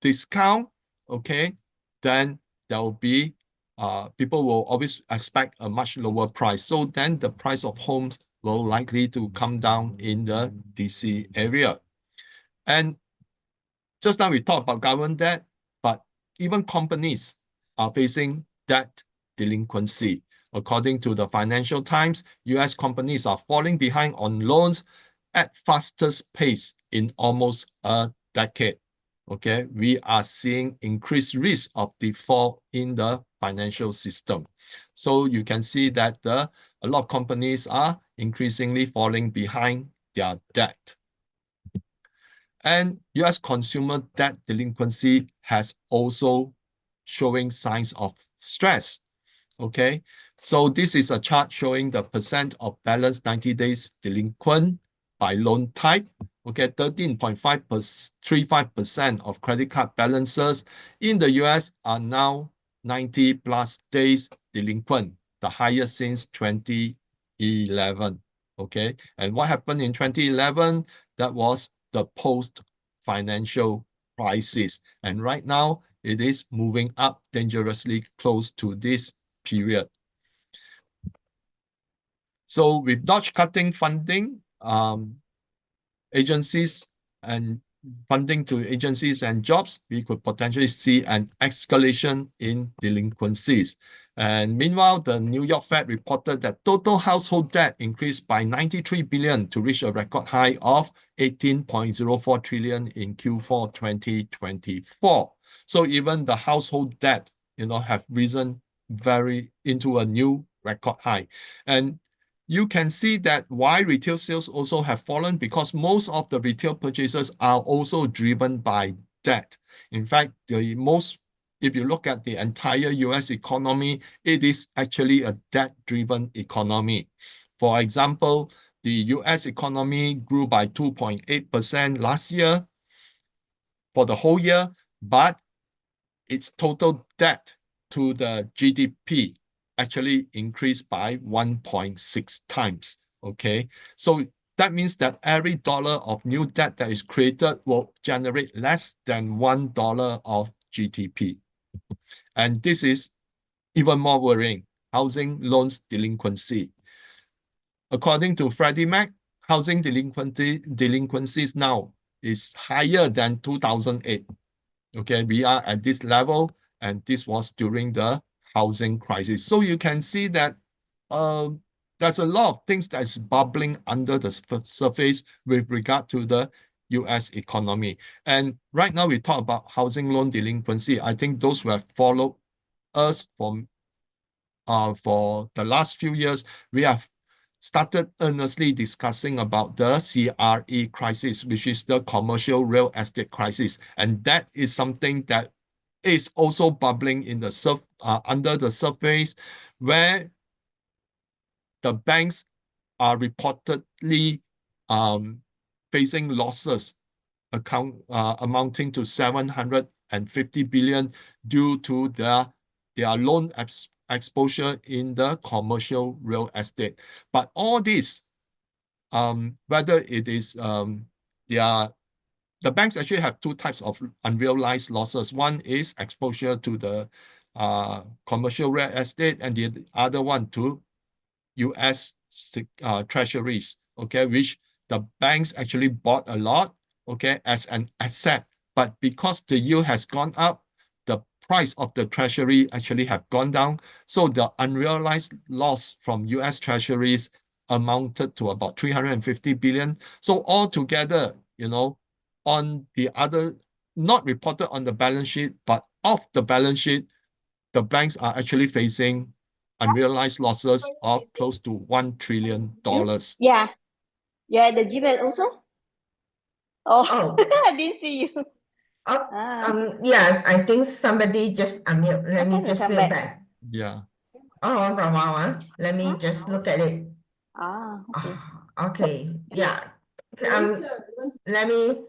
discount, okay, then there will be, people will always expect a much lower price. So then the price of homes will likely to come down in the DC area. And just now we talked about government debt, but even companies are facing debt delinquency. According to the Financial Times, US companies are falling behind on loans at fastest pace in almost a decade. Okay, we are seeing increased risk of default in the financial system. So you can see that a lot of companies are increasingly falling behind their debt. And US consumer debt delinquency has also showing signs of stress. Okay, so this is a chart showing the percent of balance 90 days delinquent by loan type. Okay, 13.535% of credit card balances in the US are now 90 plus days delinquent, the highest since 2011. Okay, and what happened in 2011? That was the post-financial crisis. And right now, it is moving up dangerously close to this period. So with Dodge cutting funding, agencies and funding to agencies and jobs, we could potentially see an escalation in delinquencies. And meanwhile, the New York Fed reported that total household debt increased by 93 billion to reach a record high of 18.04 trillion in Q4 2024. So even the household debt, have risen into a new record high. And you can see that why retail sales also have fallen, because most of the retail purchases are also driven by debt. In fact, if you look at the entire US economy, it is actually a debt-driven economy. For example, the US economy grew by 2.8% last year for the whole year, but its total debt to the GDP actually increased by 1.6 times. Okay, so that means that every dollar of new debt that is created will generate less than $1 of GDP. And this is even more worrying. Housing loans delinquency. According to Freddie Mac, housing delinquencies now is higher than 2008. Okay, we are at this level, and this was during the housing crisis. So you can see that there's a lot of things that's bubbling under the surface with regard to the US economy. And right now we talk about housing loan delinquency. I think those who have followed us for the last few years, we have started earnestly discussing about the CRE crisis, which is the commercial real estate crisis. And that is something that is also bubbling in the under the surface, where the banks are reportedly facing losses amounting to 750 billion due to their loan exposure in the commercial real estate. But all this, whether it is the banks actually have two types of unrealized losses. One is exposure to the commercial real estate, and the other one to US treasuries, okay, which the banks actually bought a lot, okay, as an asset. But because the yield has gone up, the price of the treasury actually have gone down. So the unrealized loss from US treasuries amounted to about 350 billion. So altogether, on the other, not reported on the balance sheet, but off the balance sheet, the banks are actually facing unrealized losses of close to $1 trillion. Yeah. Yeah, the Gmail also? Oh, I didn't see you. Yes, I think somebody just unmute. Let me just come mute back. back. Yeah. Oh, from wow, let me just look at it. Okay. Okay, yeah. Let me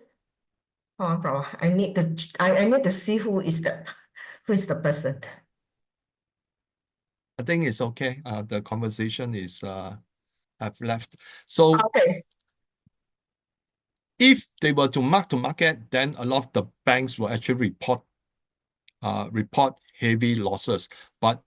hold on, from I need to see who is the person. I think it's okay. The conversation is have left. So Okay. if they were to mark to market, then a lot of the banks will actually report heavy losses. But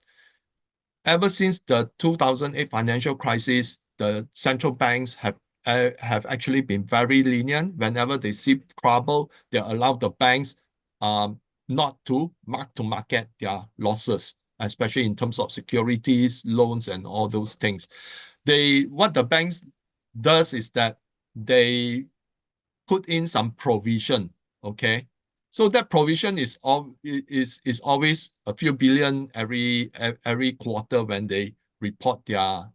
ever since the 2008 financial crisis, the central banks have actually been very lenient. Whenever they see trouble, they allow the banks not to mark to market their losses, especially in terms of securities, loans, and all those things. What the banks does is that they put in some provision, okay? So that provision is always a few billion every quarter when they report their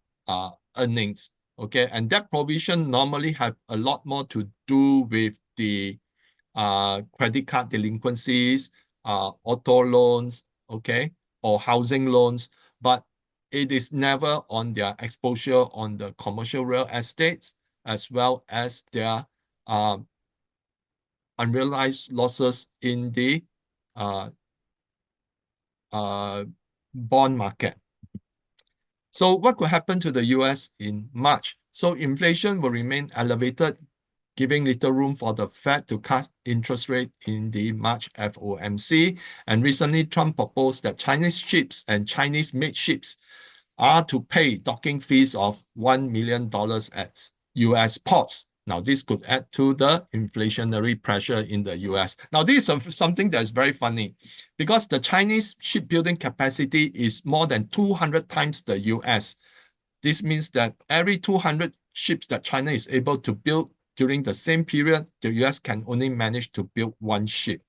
earnings, okay? And that provision normally have a lot more to do with the credit card delinquencies, auto loans, okay, or housing loans, but it is never on their exposure on the commercial real estates as well as their unrealized losses in the uh, bond market. So what could happen to the US in March? So inflation will remain elevated, giving little room for the Fed to cut interest rate in the March FOMC. And recently, Trump proposed that Chinese ships and Chinese-made ships are to pay docking fees of $1 million at US ports. Now, this could add to the inflationary pressure in the US. Now, this is something that's very funny because the Chinese shipbuilding capacity is more than 200 times the US. This means that every 200 ships that China is able to build during the same period, the US can only manage to build one ship.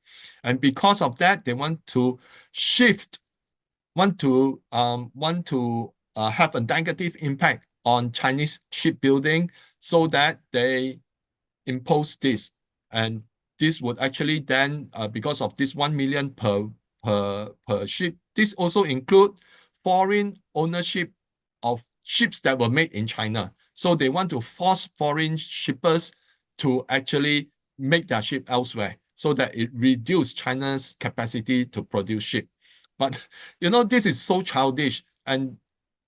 And because of that, they want to have a negative impact on Chinese shipbuilding so that they impose this. And this would actually then, because of this 1 million per ship, this also include foreign ownership of ships that were made in China. So they want to force foreign shippers to actually make their ship elsewhere so that it reduce China's capacity to produce ship. But this is so childish, and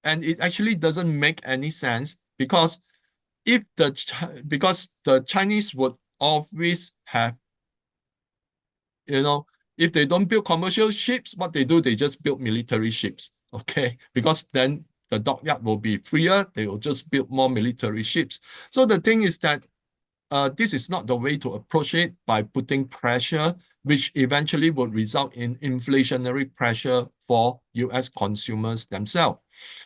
it actually doesn't make any sense because because the Chinese would always have, if they don't build commercial ships, what they do, they just build military ships, okay? Because then the dockyard will be freer, they will just build more military ships. So the thing is that this is not the way to approach it by putting pressure, which eventually would result in inflationary pressure for US consumers themselves.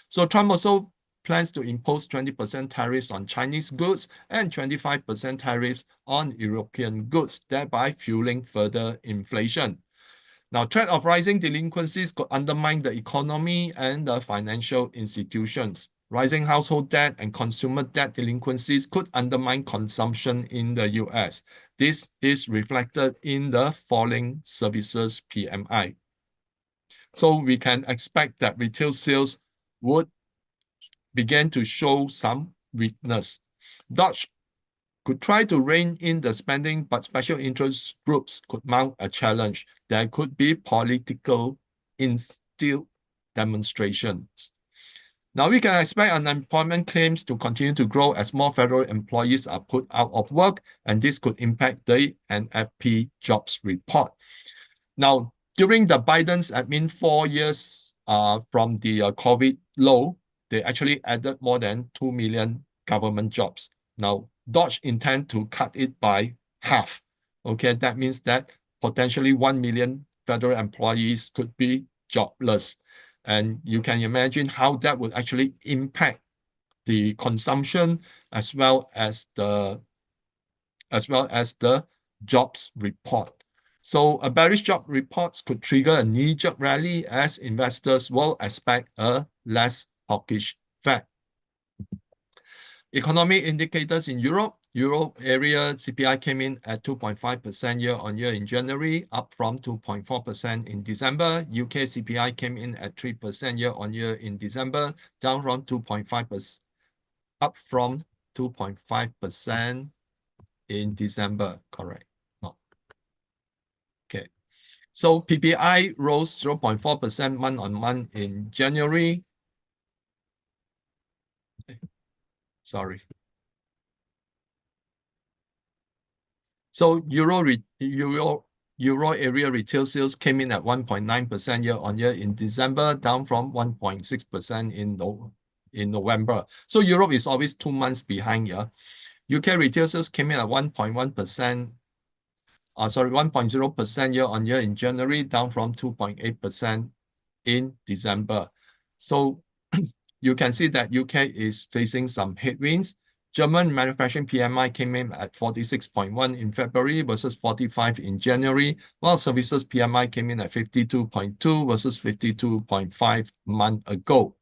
So Trump also plans to impose 20% tariffs on Chinese goods and 25% tariffs on European goods, thereby fueling further inflation. Now, threat of rising delinquencies could undermine the economy and the financial institutions. Rising household debt and consumer debt delinquencies could undermine consumption in the US. This is reflected in the falling services PMI. So we can expect that retail sales would begin to show some weakness. Dodge could try to rein in the spending, but special interest groups could mount a challenge. There could be political instilled demonstrations. Now we can expect unemployment claims to continue to grow as more federal employees are put out of work, and this could impact the NFP jobs report. Now, during the Biden's admin 4 years from the COVID low, they actually added more than 2 million government jobs. Now, Dodge intend to cut it by half. Okay, that means that potentially 1 million federal employees could be jobless. And you can imagine how that would actually impact the consumption as well as the jobs report. So a bearish job reports could trigger a knee-jerk rally as investors will expect a less hawkish Fed. Economic indicators in Europe. Euro area CPI came in at 2.5% year-on-year in January, up from 2.4% in December. UK CPI came in at 3% year-on-year in December, down from 2.5%, up from 2.5% in December, correct? No. Okay. So PPI rose 0.4% month-on-month in January. Sorry. So Euro area retail sales came in at 1.9% year-on-year in December, down from 1.6% in November. So Europe is always 2 months behind here. UK retail sales came in at 1.1%, 1.0% year-on-year in January, down from 2.8% in December. So you can see that UK is facing some headwinds. German manufacturing PMI came in at 46.1 in February versus 45 in January, while services PMI came in at 52.2 versus 52.5 a month ago.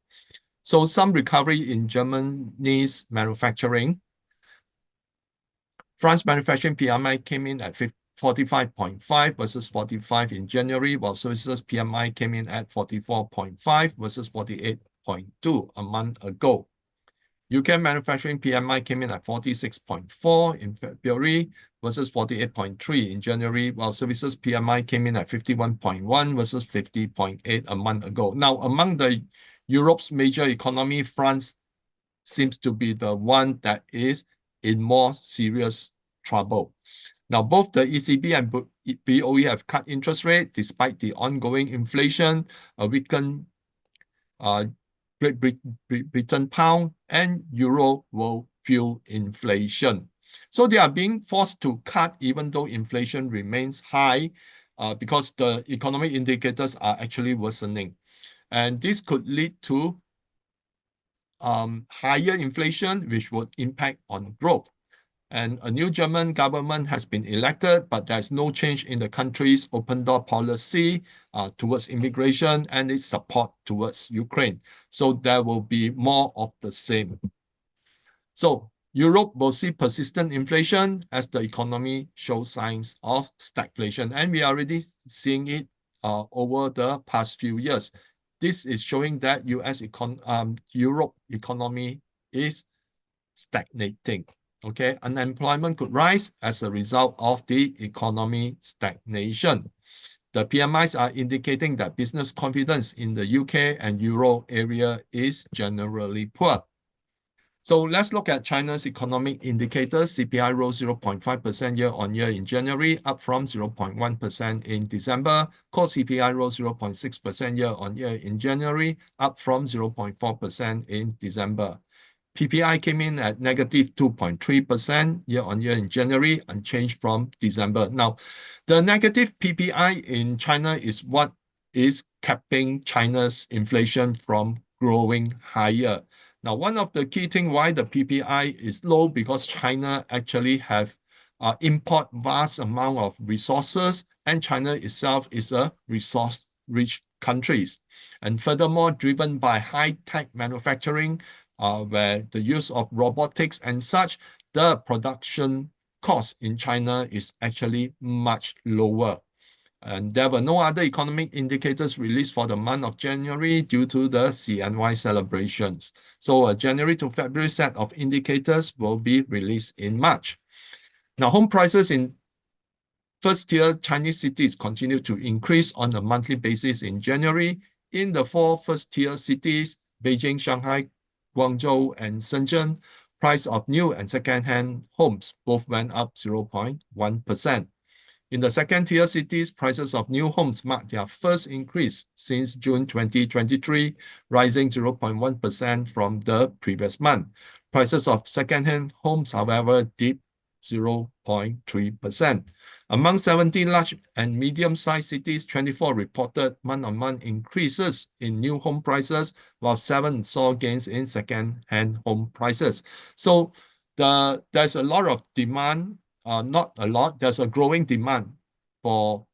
So some recovery in Germany's manufacturing. France manufacturing PMI came in at 45.5 versus 45 in January, while services PMI came in at 44.5 versus 48.2 a month ago. UK manufacturing PMI came in at 46.4 in February versus 48.3 in January, while services PMI came in at 51.1 versus 50.8 a month ago. Now, among the Europe's major economy, France seems to be the one that is in more serious trouble. Now, both the ECB and BOE have cut interest rate despite the ongoing inflation, a weakened Great Britain pound, and euro will fuel inflation. So they are being forced to cut even though inflation remains high because the economic indicators are actually worsening. And this could lead to higher inflation, which would impact on growth. And a new German government has been elected, but there's no change in the country's open door policy towards immigration and its support towards Ukraine. So there will be more of the same. So Europe will see persistent inflation as the economy shows signs of stagflation. And we are already seeing it over the past few years. This is showing that Europe economy is stagnating. Okay, unemployment could rise as a result of the economy stagnation. The PMIs are indicating that business confidence in the UK and Euro area is generally poor. So let's look at China's economic indicators. CPI rose 0.5% year-on-year in January, up from 0.1% in December. Core CPI rose 0.6% year-on-year in January, up from 0.4% in December. PPI came in at negative 2.3% year-on-year in January, unchanged from December. Now, the negative PPI in China is what is capping China's inflation from growing higher. Now, one of the key things why the PPI is low because China actually have import vast amount of resources, and China itself is a resource-rich country. And furthermore, driven by high-tech manufacturing, where the use of robotics and such, the production cost in China is actually much lower. And there were no other economic indicators released for the month of January due to the CNY celebrations. So a January to February set of indicators will be released in March. Now, home prices in first-tier Chinese cities continue to increase on a monthly basis in January. In the four first-tier cities, Beijing, Shanghai, Guangzhou, and Shenzhen, price of new and second-hand homes both went up 0.1%. In the second-tier cities, prices of new homes marked their first increase since June 2023, rising 0.1% from the previous month. Prices of second-hand homes, however, dipped 0.3%. Among 17 large and medium-sized cities, 24 reported month-on-month increases in new home prices, while 7 saw gains in second-hand home prices. So there's a lot of demand, not a lot, there's a growing demand for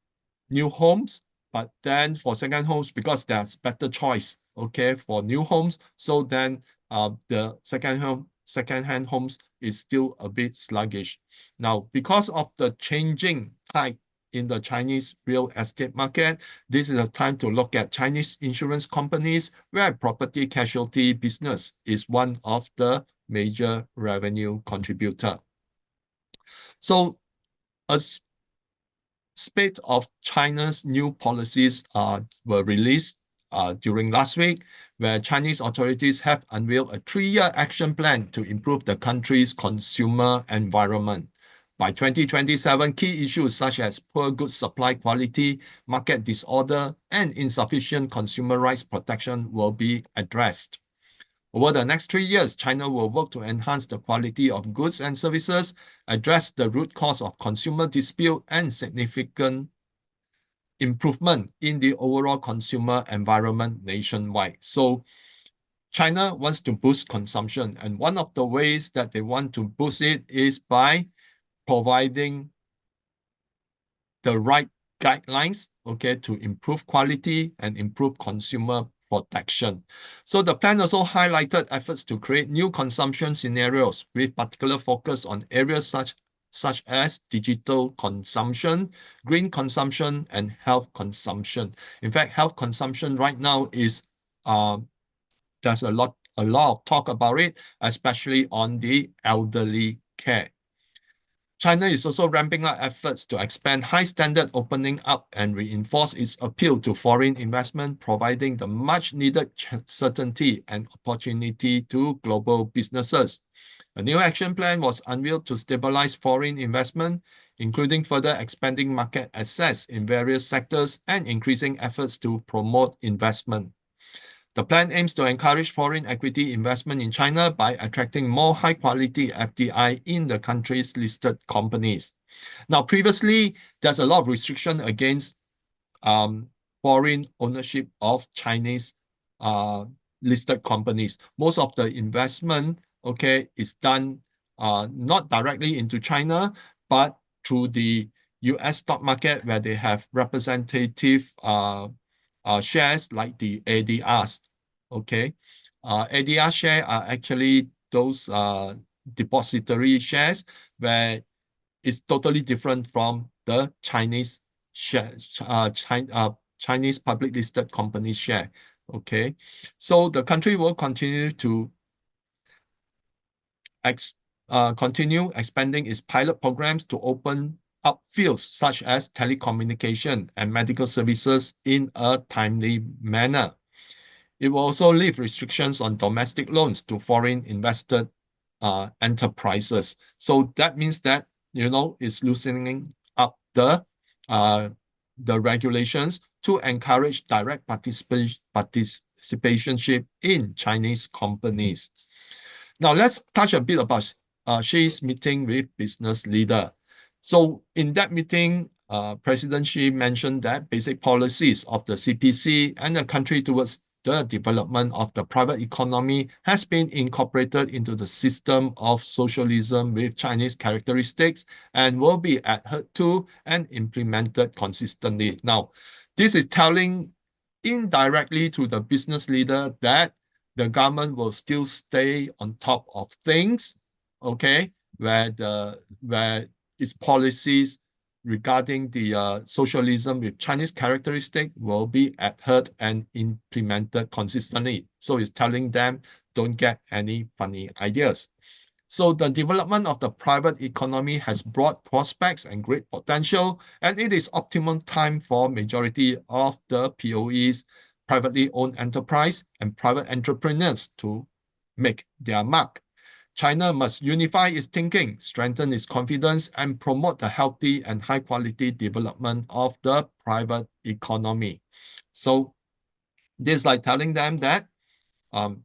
new homes, but then for second homes, because there's better choice, okay, for new homes, so then the second-hand homes is still a bit sluggish. Now, because of the changing tide in the Chinese real estate market, this is a time to look at Chinese insurance companies, where property casualty business is one of the major revenue contributor. So a spate of China's new policies were released during last week, where Chinese authorities have unveiled a 3-year action plan to improve the country's consumer environment. By 2027, key issues such as poor goods supply quality, market disorder, and insufficient consumer rights protection will be addressed. Over the next 3 years, China will work to enhance the quality of goods and services, address the root cause of consumer dispute, and significant improvement in the overall consumer environment nationwide. So China wants to boost consumption, and one of the ways that they want to boost it is by providing the right guidelines, okay, to improve quality and improve consumer protection. So the plan also highlighted efforts to create new consumption scenarios with particular focus on areas such as digital consumption, green consumption, and health consumption. In fact, health consumption right now is there's a lot of talk about it, especially on the elderly care. China is also ramping up efforts to expand high standard opening up and reinforce its appeal to foreign investment, providing the much needed certainty and opportunity to global businesses. A new action plan was unveiled to stabilize foreign investment, including further expanding market access in various sectors and increasing efforts to promote investment. The plan aims to encourage foreign equity investment in China by attracting more high-quality FDI in the country's listed companies. Now, previously, there's a lot of restriction against foreign ownership of Chinese listed companies. Most of the investment, okay, is done not directly into China, but through the US stock market, where they have representative shares like the ADRs. Okay, ADR share are actually those depository shares, where it's totally different from the Chinese share, Chinese public listed company share. Okay, so the country will continue to continue expanding its pilot programs to open up fields such as telecommunication and medical services in a timely manner. It will also lift restrictions on domestic loans to foreign invested enterprises. So that means that, you know, it's loosening up the regulations to encourage direct participation in Chinese companies. Now let's touch a bit about Xi's meeting with business leader. So in that meeting, President Xi mentioned that basic policies of the CPC and the country towards the development of the private economy has been incorporated into the system of socialism with Chinese characteristics and will be adhered to and implemented consistently. Now, this is telling indirectly to the business leader that the government will still stay on top of things, okay, where its policies regarding the socialism with Chinese characteristic will be adhered and implemented consistently. So it's telling them, don't get any funny ideas. So the development of the private economy has broad prospects and great potential, and it is optimum time for majority of the POEs, privately owned enterprise, and private entrepreneurs to make their mark. China must unify its thinking, strengthen its confidence, and promote the healthy and high-quality development of the private economy. So this is like telling them that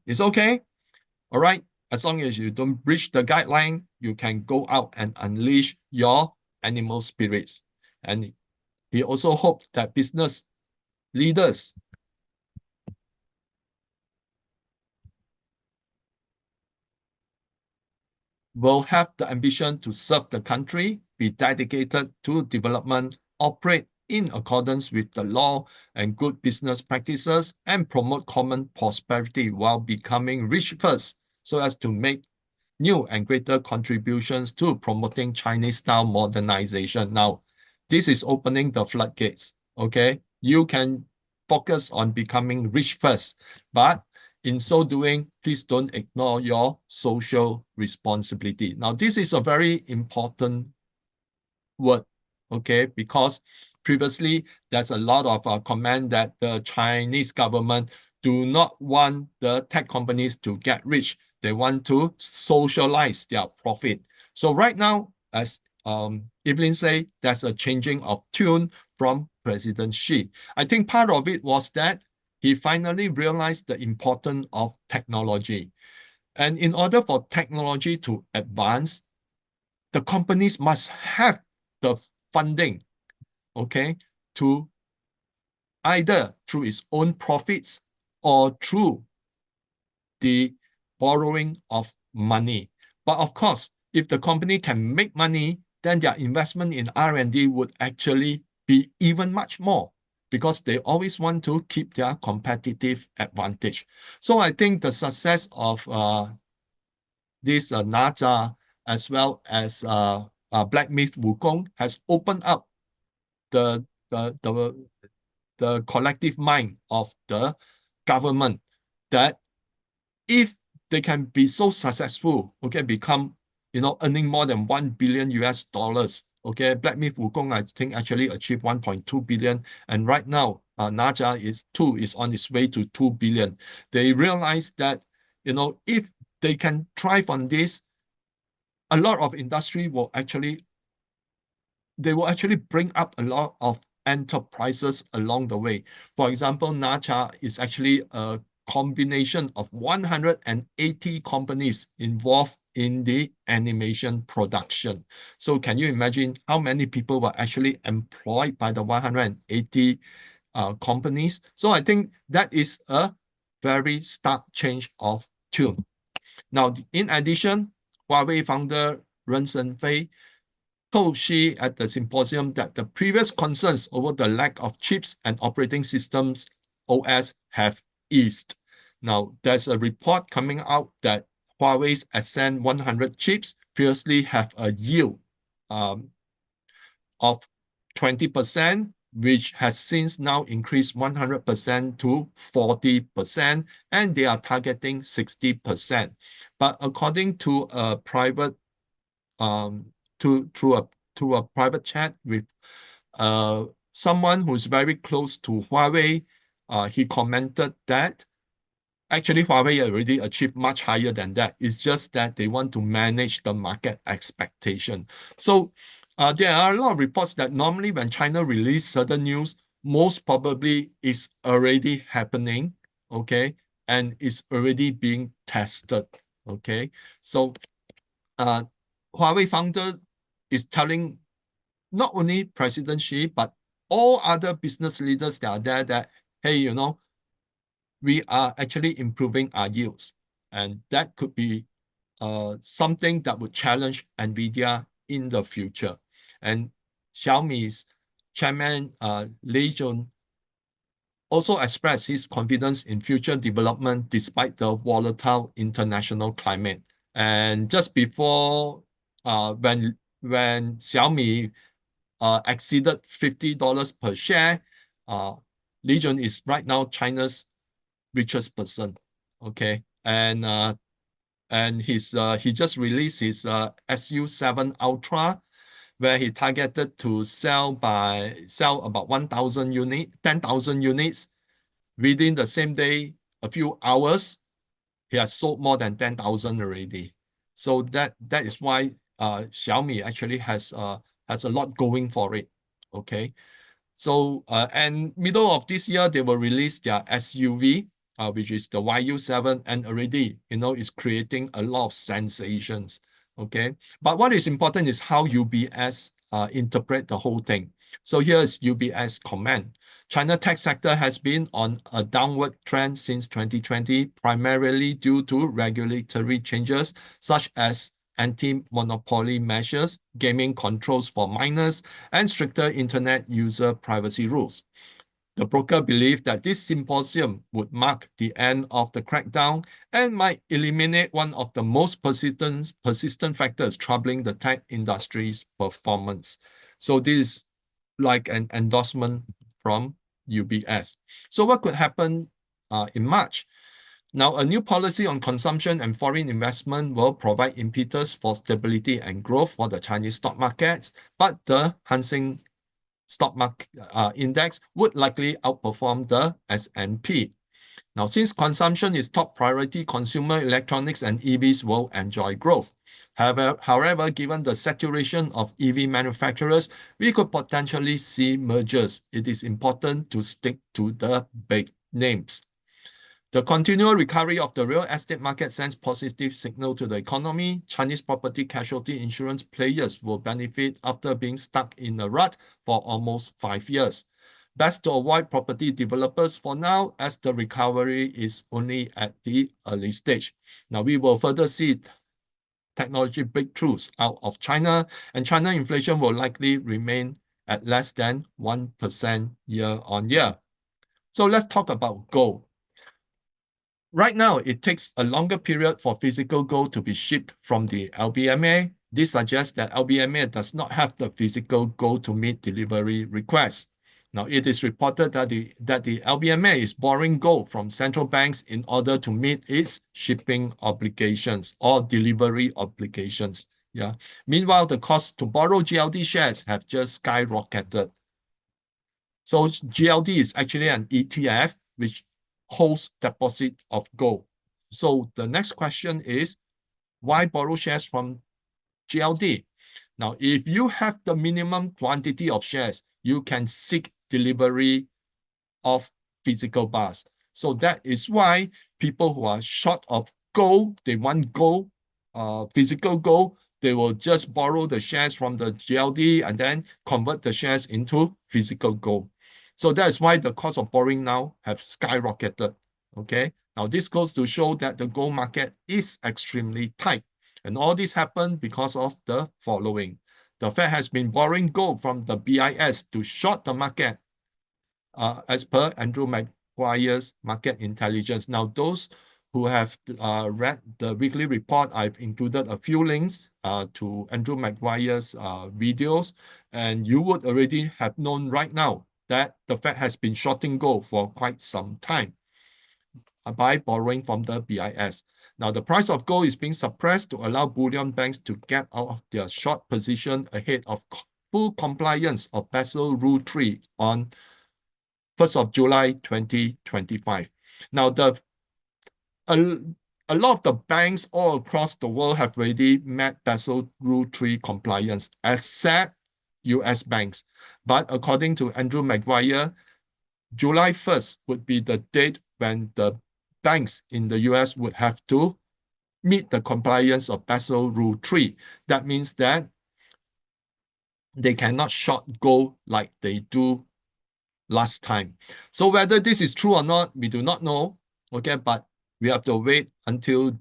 it's okay, all right, as long as you don't breach the guideline, you can go out and unleash your animal spirits. And he also hoped that business leaders will have the ambition to serve the country, be dedicated to development, operate in accordance with the law and good business practices, and promote common prosperity while becoming rich first, so as to make new and greater contributions to promoting Chinese-style modernization. Now, this is opening the floodgates, okay? You can focus on becoming rich first, but in so doing, please don't ignore your social responsibility. Now, this is a very important word, okay? Because previously, there's a lot of comment that the Chinese government do not want the tech companies to get rich. They want to socialize their profit. So right now, as Evelyn say, there's a changing of tune from President Xi. I think part of it was that he finally realized the importance of technology. And in order for technology to advance, the companies must have the funding, okay, to either through its own profits or through the borrowing of money. But of course, if the company can make money, then their investment in R&D would actually be even much more, because they always want to keep their competitive advantage. So I think the success of this NAJA as well as Black Myth Wukong has opened up the, the, the, the collective mind of the government, that if they can be so successful, okay, become, earning more than 1 billion US dollars, okay, Black Myth Wukong, I think, actually achieved 1.2 billion, and right now, NAJA is on its way to 2 billion. They realize that, if they can thrive on this, a lot of industry will actually bring up a lot of enterprises along the way. For example, NACHA is actually a combination of 180 companies involved in the animation production. So can you imagine how many people were actually employed by the 180 companies? So I think that is a very stark change of tune. Now, in addition, Huawei founder Ren Zhengfei told Xi at the symposium that the previous concerns over the lack of chips and operating systems OS have eased. Now, there's a report coming out that Huawei's Ascend 100 chips previously have a yield of 20%, which has since now increased 100% to 40%, and they are targeting 60%. But according to a private through a private chat with someone who's very close to Huawei, he commented that actually Huawei already achieved much higher than that. It's just that they want to manage the market expectation. So there are a lot of reports that normally when China release certain news, most probably is already happening, okay, and is already being tested, okay. So Huawei founder is telling not only President Xi, but all other business leaders that are there that, hey, we are actually improving our yields. And that could be something that would challenge NVIDIA in the future. And Xiaomi's chairman, Lei Jun, also expressed his confidence in future development despite the volatile international climate. And just before, when Xiaomi exceeded $50 per share, Li Jun is right now China's richest person. Okay, and and he just released his SU7 Ultra, where he targeted to sell about 10,000 units within the same day, a few hours. He has sold more than 10,000 already. So that is why Xiaomi actually has a lot going for it. Okay. So and middle of this year they will release their SUV, which is the YU7, and already is creating a lot of sensations. Okay, but what is important is how UBS interpret the whole thing. So here's UBS comment. China tech sector has been on a downward trend since 2020, primarily due to regulatory changes such as anti-monopoly measures, gaming controls for minors, and stricter internet user privacy rules. The broker believed that this symposium would mark the end of the crackdown and might eliminate one of the most persistent factors troubling the tech industry's performance. So this is like an endorsement from UBS. So what could happen in March? Now, a new policy on consumption and foreign investment will provide impetus for stability and growth for the Chinese stock markets, but the Hang Seng stock market index would likely outperform the S&P. Now, since consumption is top priority, consumer electronics and EVs will enjoy growth. However, given the saturation of EV manufacturers, we could potentially see mergers. It is important to stick to the big names. The continual recovery of the real estate market sends positive signal to the economy. Chinese property casualty insurance players will benefit after being stuck in a rut for almost 5 years. Best to avoid property developers for now, as the recovery is only at the early stage. Now we will further see technology breakthroughs out of China, and China inflation will likely remain at less than 1% year on year. So let's talk about gold. Right now, it takes a longer period for physical gold to be shipped from the LBMA. This suggests that LBMA does not have the physical gold to meet delivery requests. Now, it is reported that the LBMA is borrowing gold from central banks in order to meet its shipping obligations or delivery obligations. Yeah. Meanwhile, the cost to borrow GLD shares have just skyrocketed. So GLD is actually an ETF which holds deposit of gold. So the next question is, why borrow shares from GLD? Now, if you have the minimum quantity of shares, you can seek delivery of physical bars. So that is why people who are short of gold, they want gold, physical gold, they will just borrow the shares from the GLD and then convert the shares into physical gold. So that is why the cost of borrowing now have skyrocketed. Okay. Now this goes to show that the gold market is extremely tight. And all this happened because of the following. The Fed has been borrowing gold from the BIS to short the market, as per Andrew Maguire's market intelligence. Now, those who have read the weekly report, I've included a few links to Andrew Maguire's videos, and you would already have known right now that the Fed has been shorting gold for quite some time by borrowing from the BIS. Now, the price of gold is being suppressed to allow bullion banks to get out of their short position ahead of full compliance of Basel Rule 3 on 1st of July 2025. Now, a lot of the banks all across the world have already met Basel Rule 3 compliance, except US banks. But according to Andrew Maguire, July 1st would be the date when the banks in the US would have to meet the compliance of Basel Rule 3. That means that they cannot short gold like they do last time. So whether this is true or not, we do not know. Okay, but we have to wait until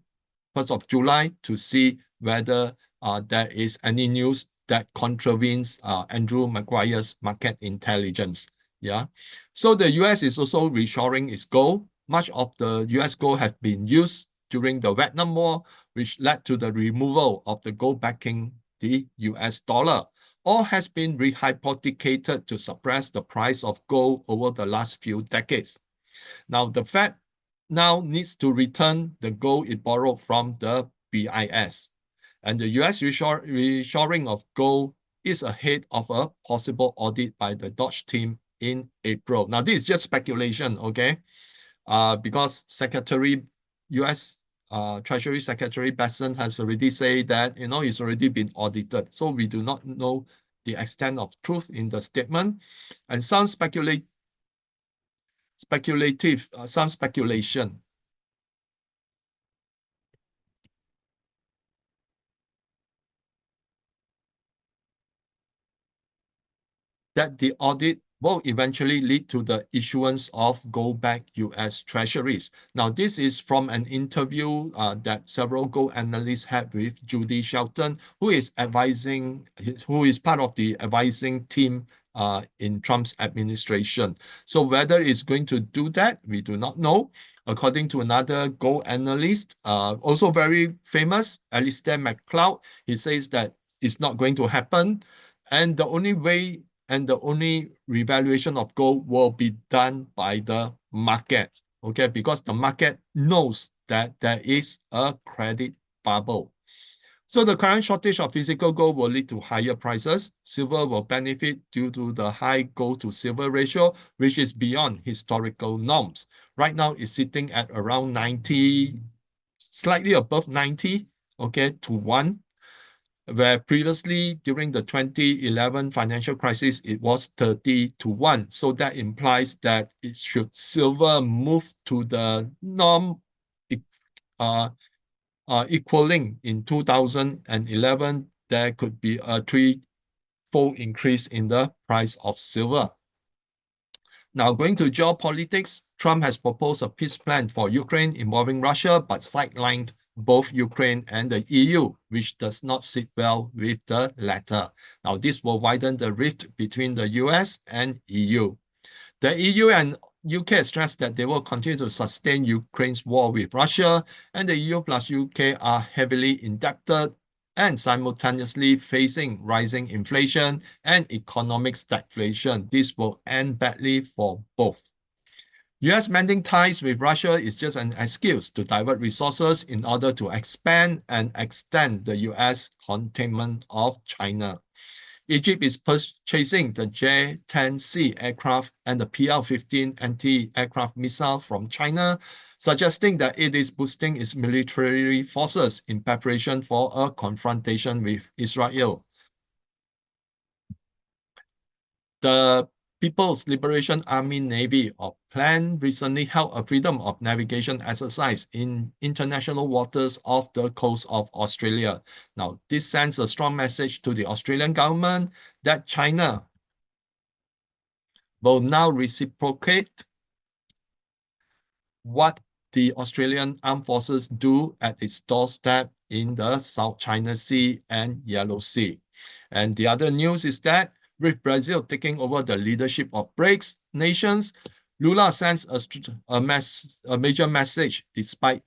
1st of July to see whether there is any news that contravenes Andrew Maguire's market intelligence. Yeah. So the US is also reshoring its gold. Much of the US gold has been used during the Vietnam War, which led to the removal of the gold backing the US dollar, or has been rehypothecated to suppress the price of gold over the last few decades. Now, the Fed now needs to return the gold it borrowed from the BIS. And the US reshoring of gold is ahead of a possible audit by the Dodge team in April. Now, this is just speculation, okay? Because US Treasury Secretary Besson has already said that, it's already been audited. So we do not know the extent of truth in the statement. And some speculation. That the audit will eventually lead to the issuance of gold-backed US Treasuries. Now, this is from an interview that several gold analysts had with Judy Shelton, who is part of the advising team in Trump's administration. So whether it's going to do that, we do not know. According to another gold analyst, also very famous, Alistair McLeod, he says that it's not going to happen. And the only revaluation of gold will be done by the market, okay? Because the market knows that there is a credit bubble. So the current shortage of physical gold will lead to higher prices. Silver will benefit due to the high gold to silver ratio, which is beyond historical norms. Right now, it's sitting at around 90, slightly above 90, okay, to 1. Where previously during the 2011 financial crisis, it was 30 to 1. So that implies that silver move to the norm equaling in 2011, there could be a 3-fold increase in the price of silver. Now, going to geopolitics, Trump has proposed a peace plan for Ukraine involving Russia, but sidelined both Ukraine and the EU, which does not sit well with the latter. Now, this will widen the rift between the US and EU. The EU and UK stressed that they will continue to sustain Ukraine's war with Russia, and the EU plus UK are heavily indebted and simultaneously facing rising inflation and economic stagflation. This will end badly for both. US mending ties with Russia is just an excuse to divert resources in order to expand and extend the US containment of China. Egypt is purchasing the J-10C aircraft and the PL-15 anti-aircraft missile from China, suggesting that it is boosting its military forces in preparation for a confrontation with Israel. The People's Liberation Army Navy or PLAN recently held a freedom of navigation exercise in international waters off the coast of Australia. Now, this sends a strong message to the Australian government that China will now reciprocate what the Australian Armed Forces do at its doorstep in the South China Sea and Yellow Sea. And the other news is that with Brazil taking over the leadership of BRICS nations, Lula sends a major message despite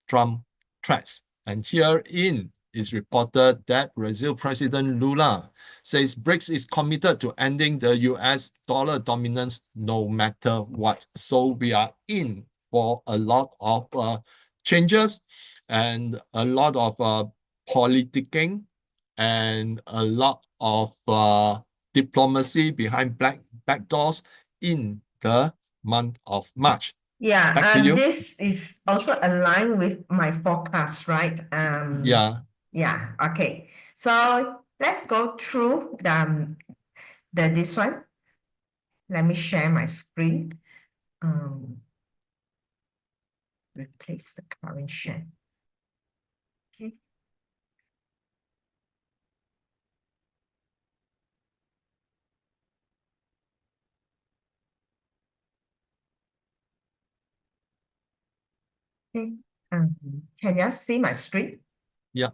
Trump threats. And herein is reported that Brazil President Lula says BRICS is committed to ending the US dollar dominance no matter what. So we are in for a lot of changes and a lot of politicking and a lot of diplomacy behind back doors in the month of March. Yeah, Back to you. this is also aligned with my forecast, right? Yeah. Yeah, okay. So let's go through this one. Let me share my screen. Replace the current share. Okay. Okay. Can you see my screen? Yeah.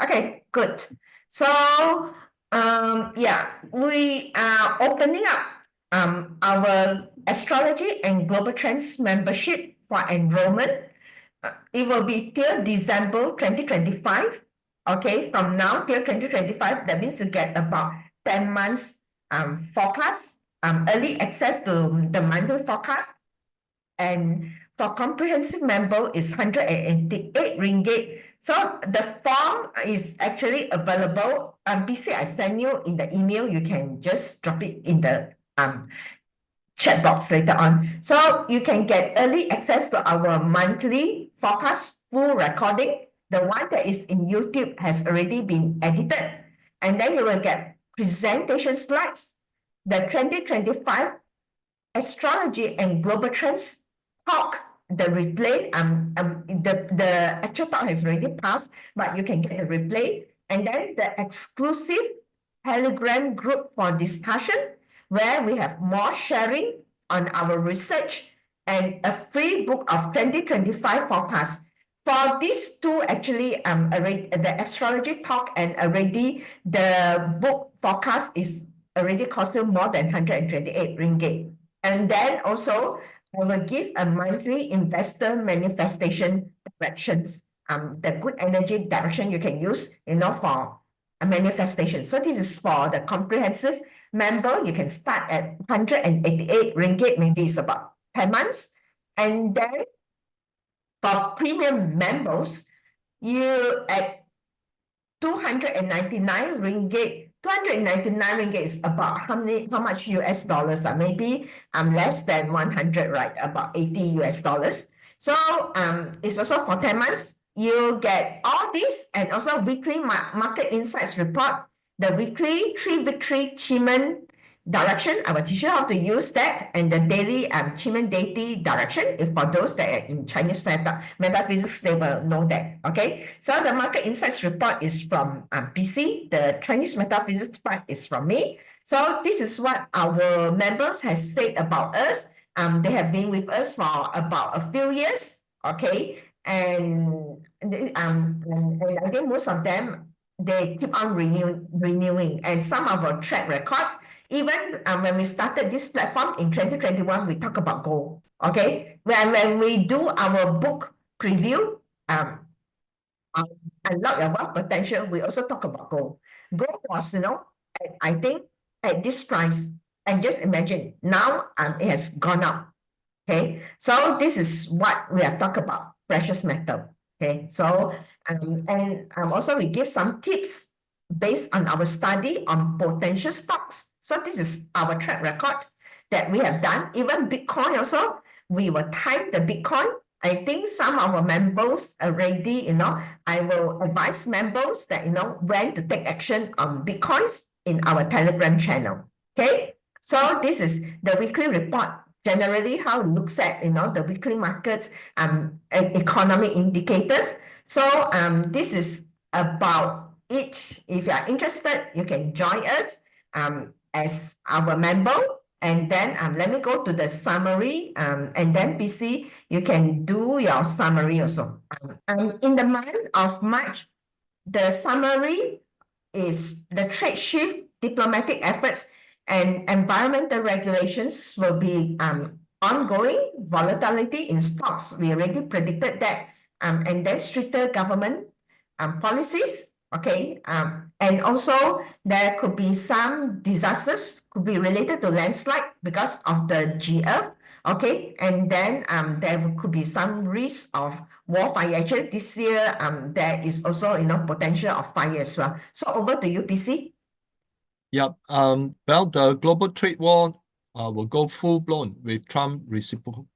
Okay, good. So yeah, we are opening up our Astrology and Global Trends membership for enrollment. It will be till December 2025. Okay, from now till 2025, that means you get about 10 months forecast, early access to the monthly forecast. And For comprehensive member is 188 ringgit. So the form is actually available. BC, I send you in the email. You can just drop it in the chat box later on. So you can get early access to our monthly forecast full recording. The one that is in YouTube has already been edited. And then you will get presentation slides, the 2025 astrology and global trends talk, the replay. The actual talk has already passed, but you can get the replay. And then the exclusive Telegram group for discussion, where we have more sharing on our research and a free book of 2025 forecast. For these two, actually, already the astrology talk and already the book forecast is already costing more than 128 ringgit. And then also, I will give a monthly investor manifestation directions, the good energy direction you can use, for a manifestation. So this is for the comprehensive member. You can start at 188 ringgit, maybe it's about 10 months. And then for premium members, you at 299 ringgit. 299 ringgit is about how much US dollars? Maybe less than 100, right? About 80 US dollars. So it's also for 10 months. You get all this and also weekly market insights report, the weekly 3 victory Chiman direction. I will teach you how to use that, and the daily Chiman deity direction. If for those that are in Chinese metaphysics, they will know that. Okay, so the market insights report is from PC. The Chinese metaphysics part is from me. So this is what our members has said about us. They have been with us for about a few years. Okay, and I think most of them, they keep on renewing, and some of our track records, even when we started this platform in 2021, we talk about gold. Okay, when we do our book preview, unlock your wealth potential, we also talk about gold. Gold was, I think at this price, and just imagine now it has gone up. Okay, so this is what we have talked about, precious metal. Okay, so and also we give some tips based on our study on potential stocks. So this is our track record that we have done. Even Bitcoin also, we will time the Bitcoin. I think some of our members already, I will advise members that, when to take action on Bitcoins in our Telegram channel. Okay, so this is the weekly report. Generally, how it looks at, the weekly markets, economic indicators. So this is about it. If you are interested, you can join us as our member. And then let me go to the summary, and then PC, you can do your summary also. In the month of March, the summary is the trade shift, diplomatic efforts, and environmental regulations will be ongoing. Volatility in stocks, we already predicted that, and then stricter government policies. Okay, and also there could be some disasters, could be related to landslide because of the GF. Okay, and then there could be some risk of war fire. Actually, this year there is also potential of fire as well. So over to you, PC. Yep. Well, the global trade war will go full blown with Trump reciprocal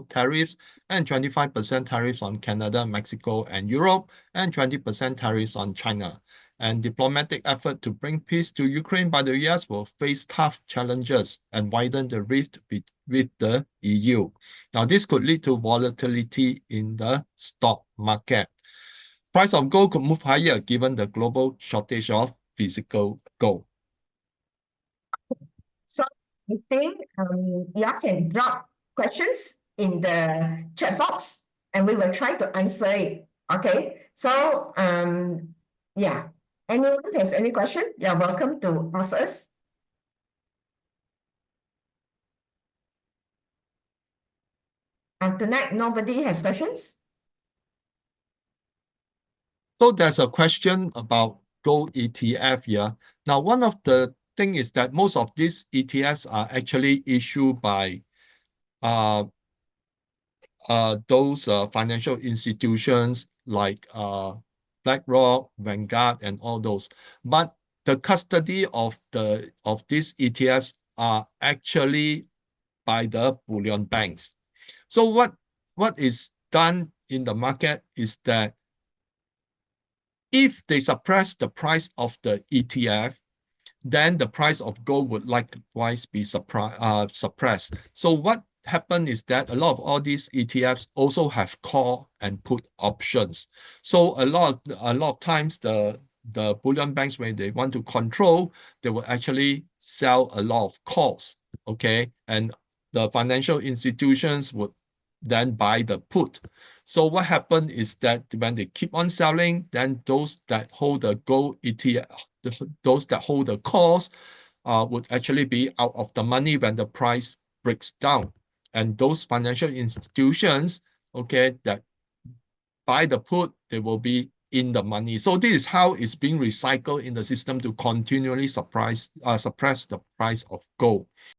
tariffs and 25% tariffs on Canada, Mexico, and Europe, and 20% tariffs on China. And diplomatic effort to bring peace to Ukraine by the US will face tough challenges and widen the rift with the EU. Now, this could lead to volatility in the stock market. Price of gold could move higher given the global shortage of physical gold. So I think you can drop questions in the chat box and we will try to answer it. Okay, so yeah, anyone has any question, you're welcome to ask us. And tonight nobody has questions. So there's a question about gold ETF here. Now, one of the thing is that most of these ETFs are actually issued by those financial institutions like BlackRock, Vanguard, and all those. But the custody of these ETFs are actually by the bullion banks. So what is done in the market is that if they suppress the price of the ETF, then the price of gold would likewise be suppressed. So what happened is that a lot of all these ETFs also have call and put options. So a lot of times the bullion banks, when they want to control, they will actually sell a lot of calls, okay? And the financial institutions would then buy the put. So what happened is that when they keep on selling, then those that hold the gold ETF, those that hold the calls would actually be out of the money when the price breaks down. And those financial institutions, okay, that buy the put, they will be in the money. So this is how it's being recycled in the system to continually suppress the price of gold.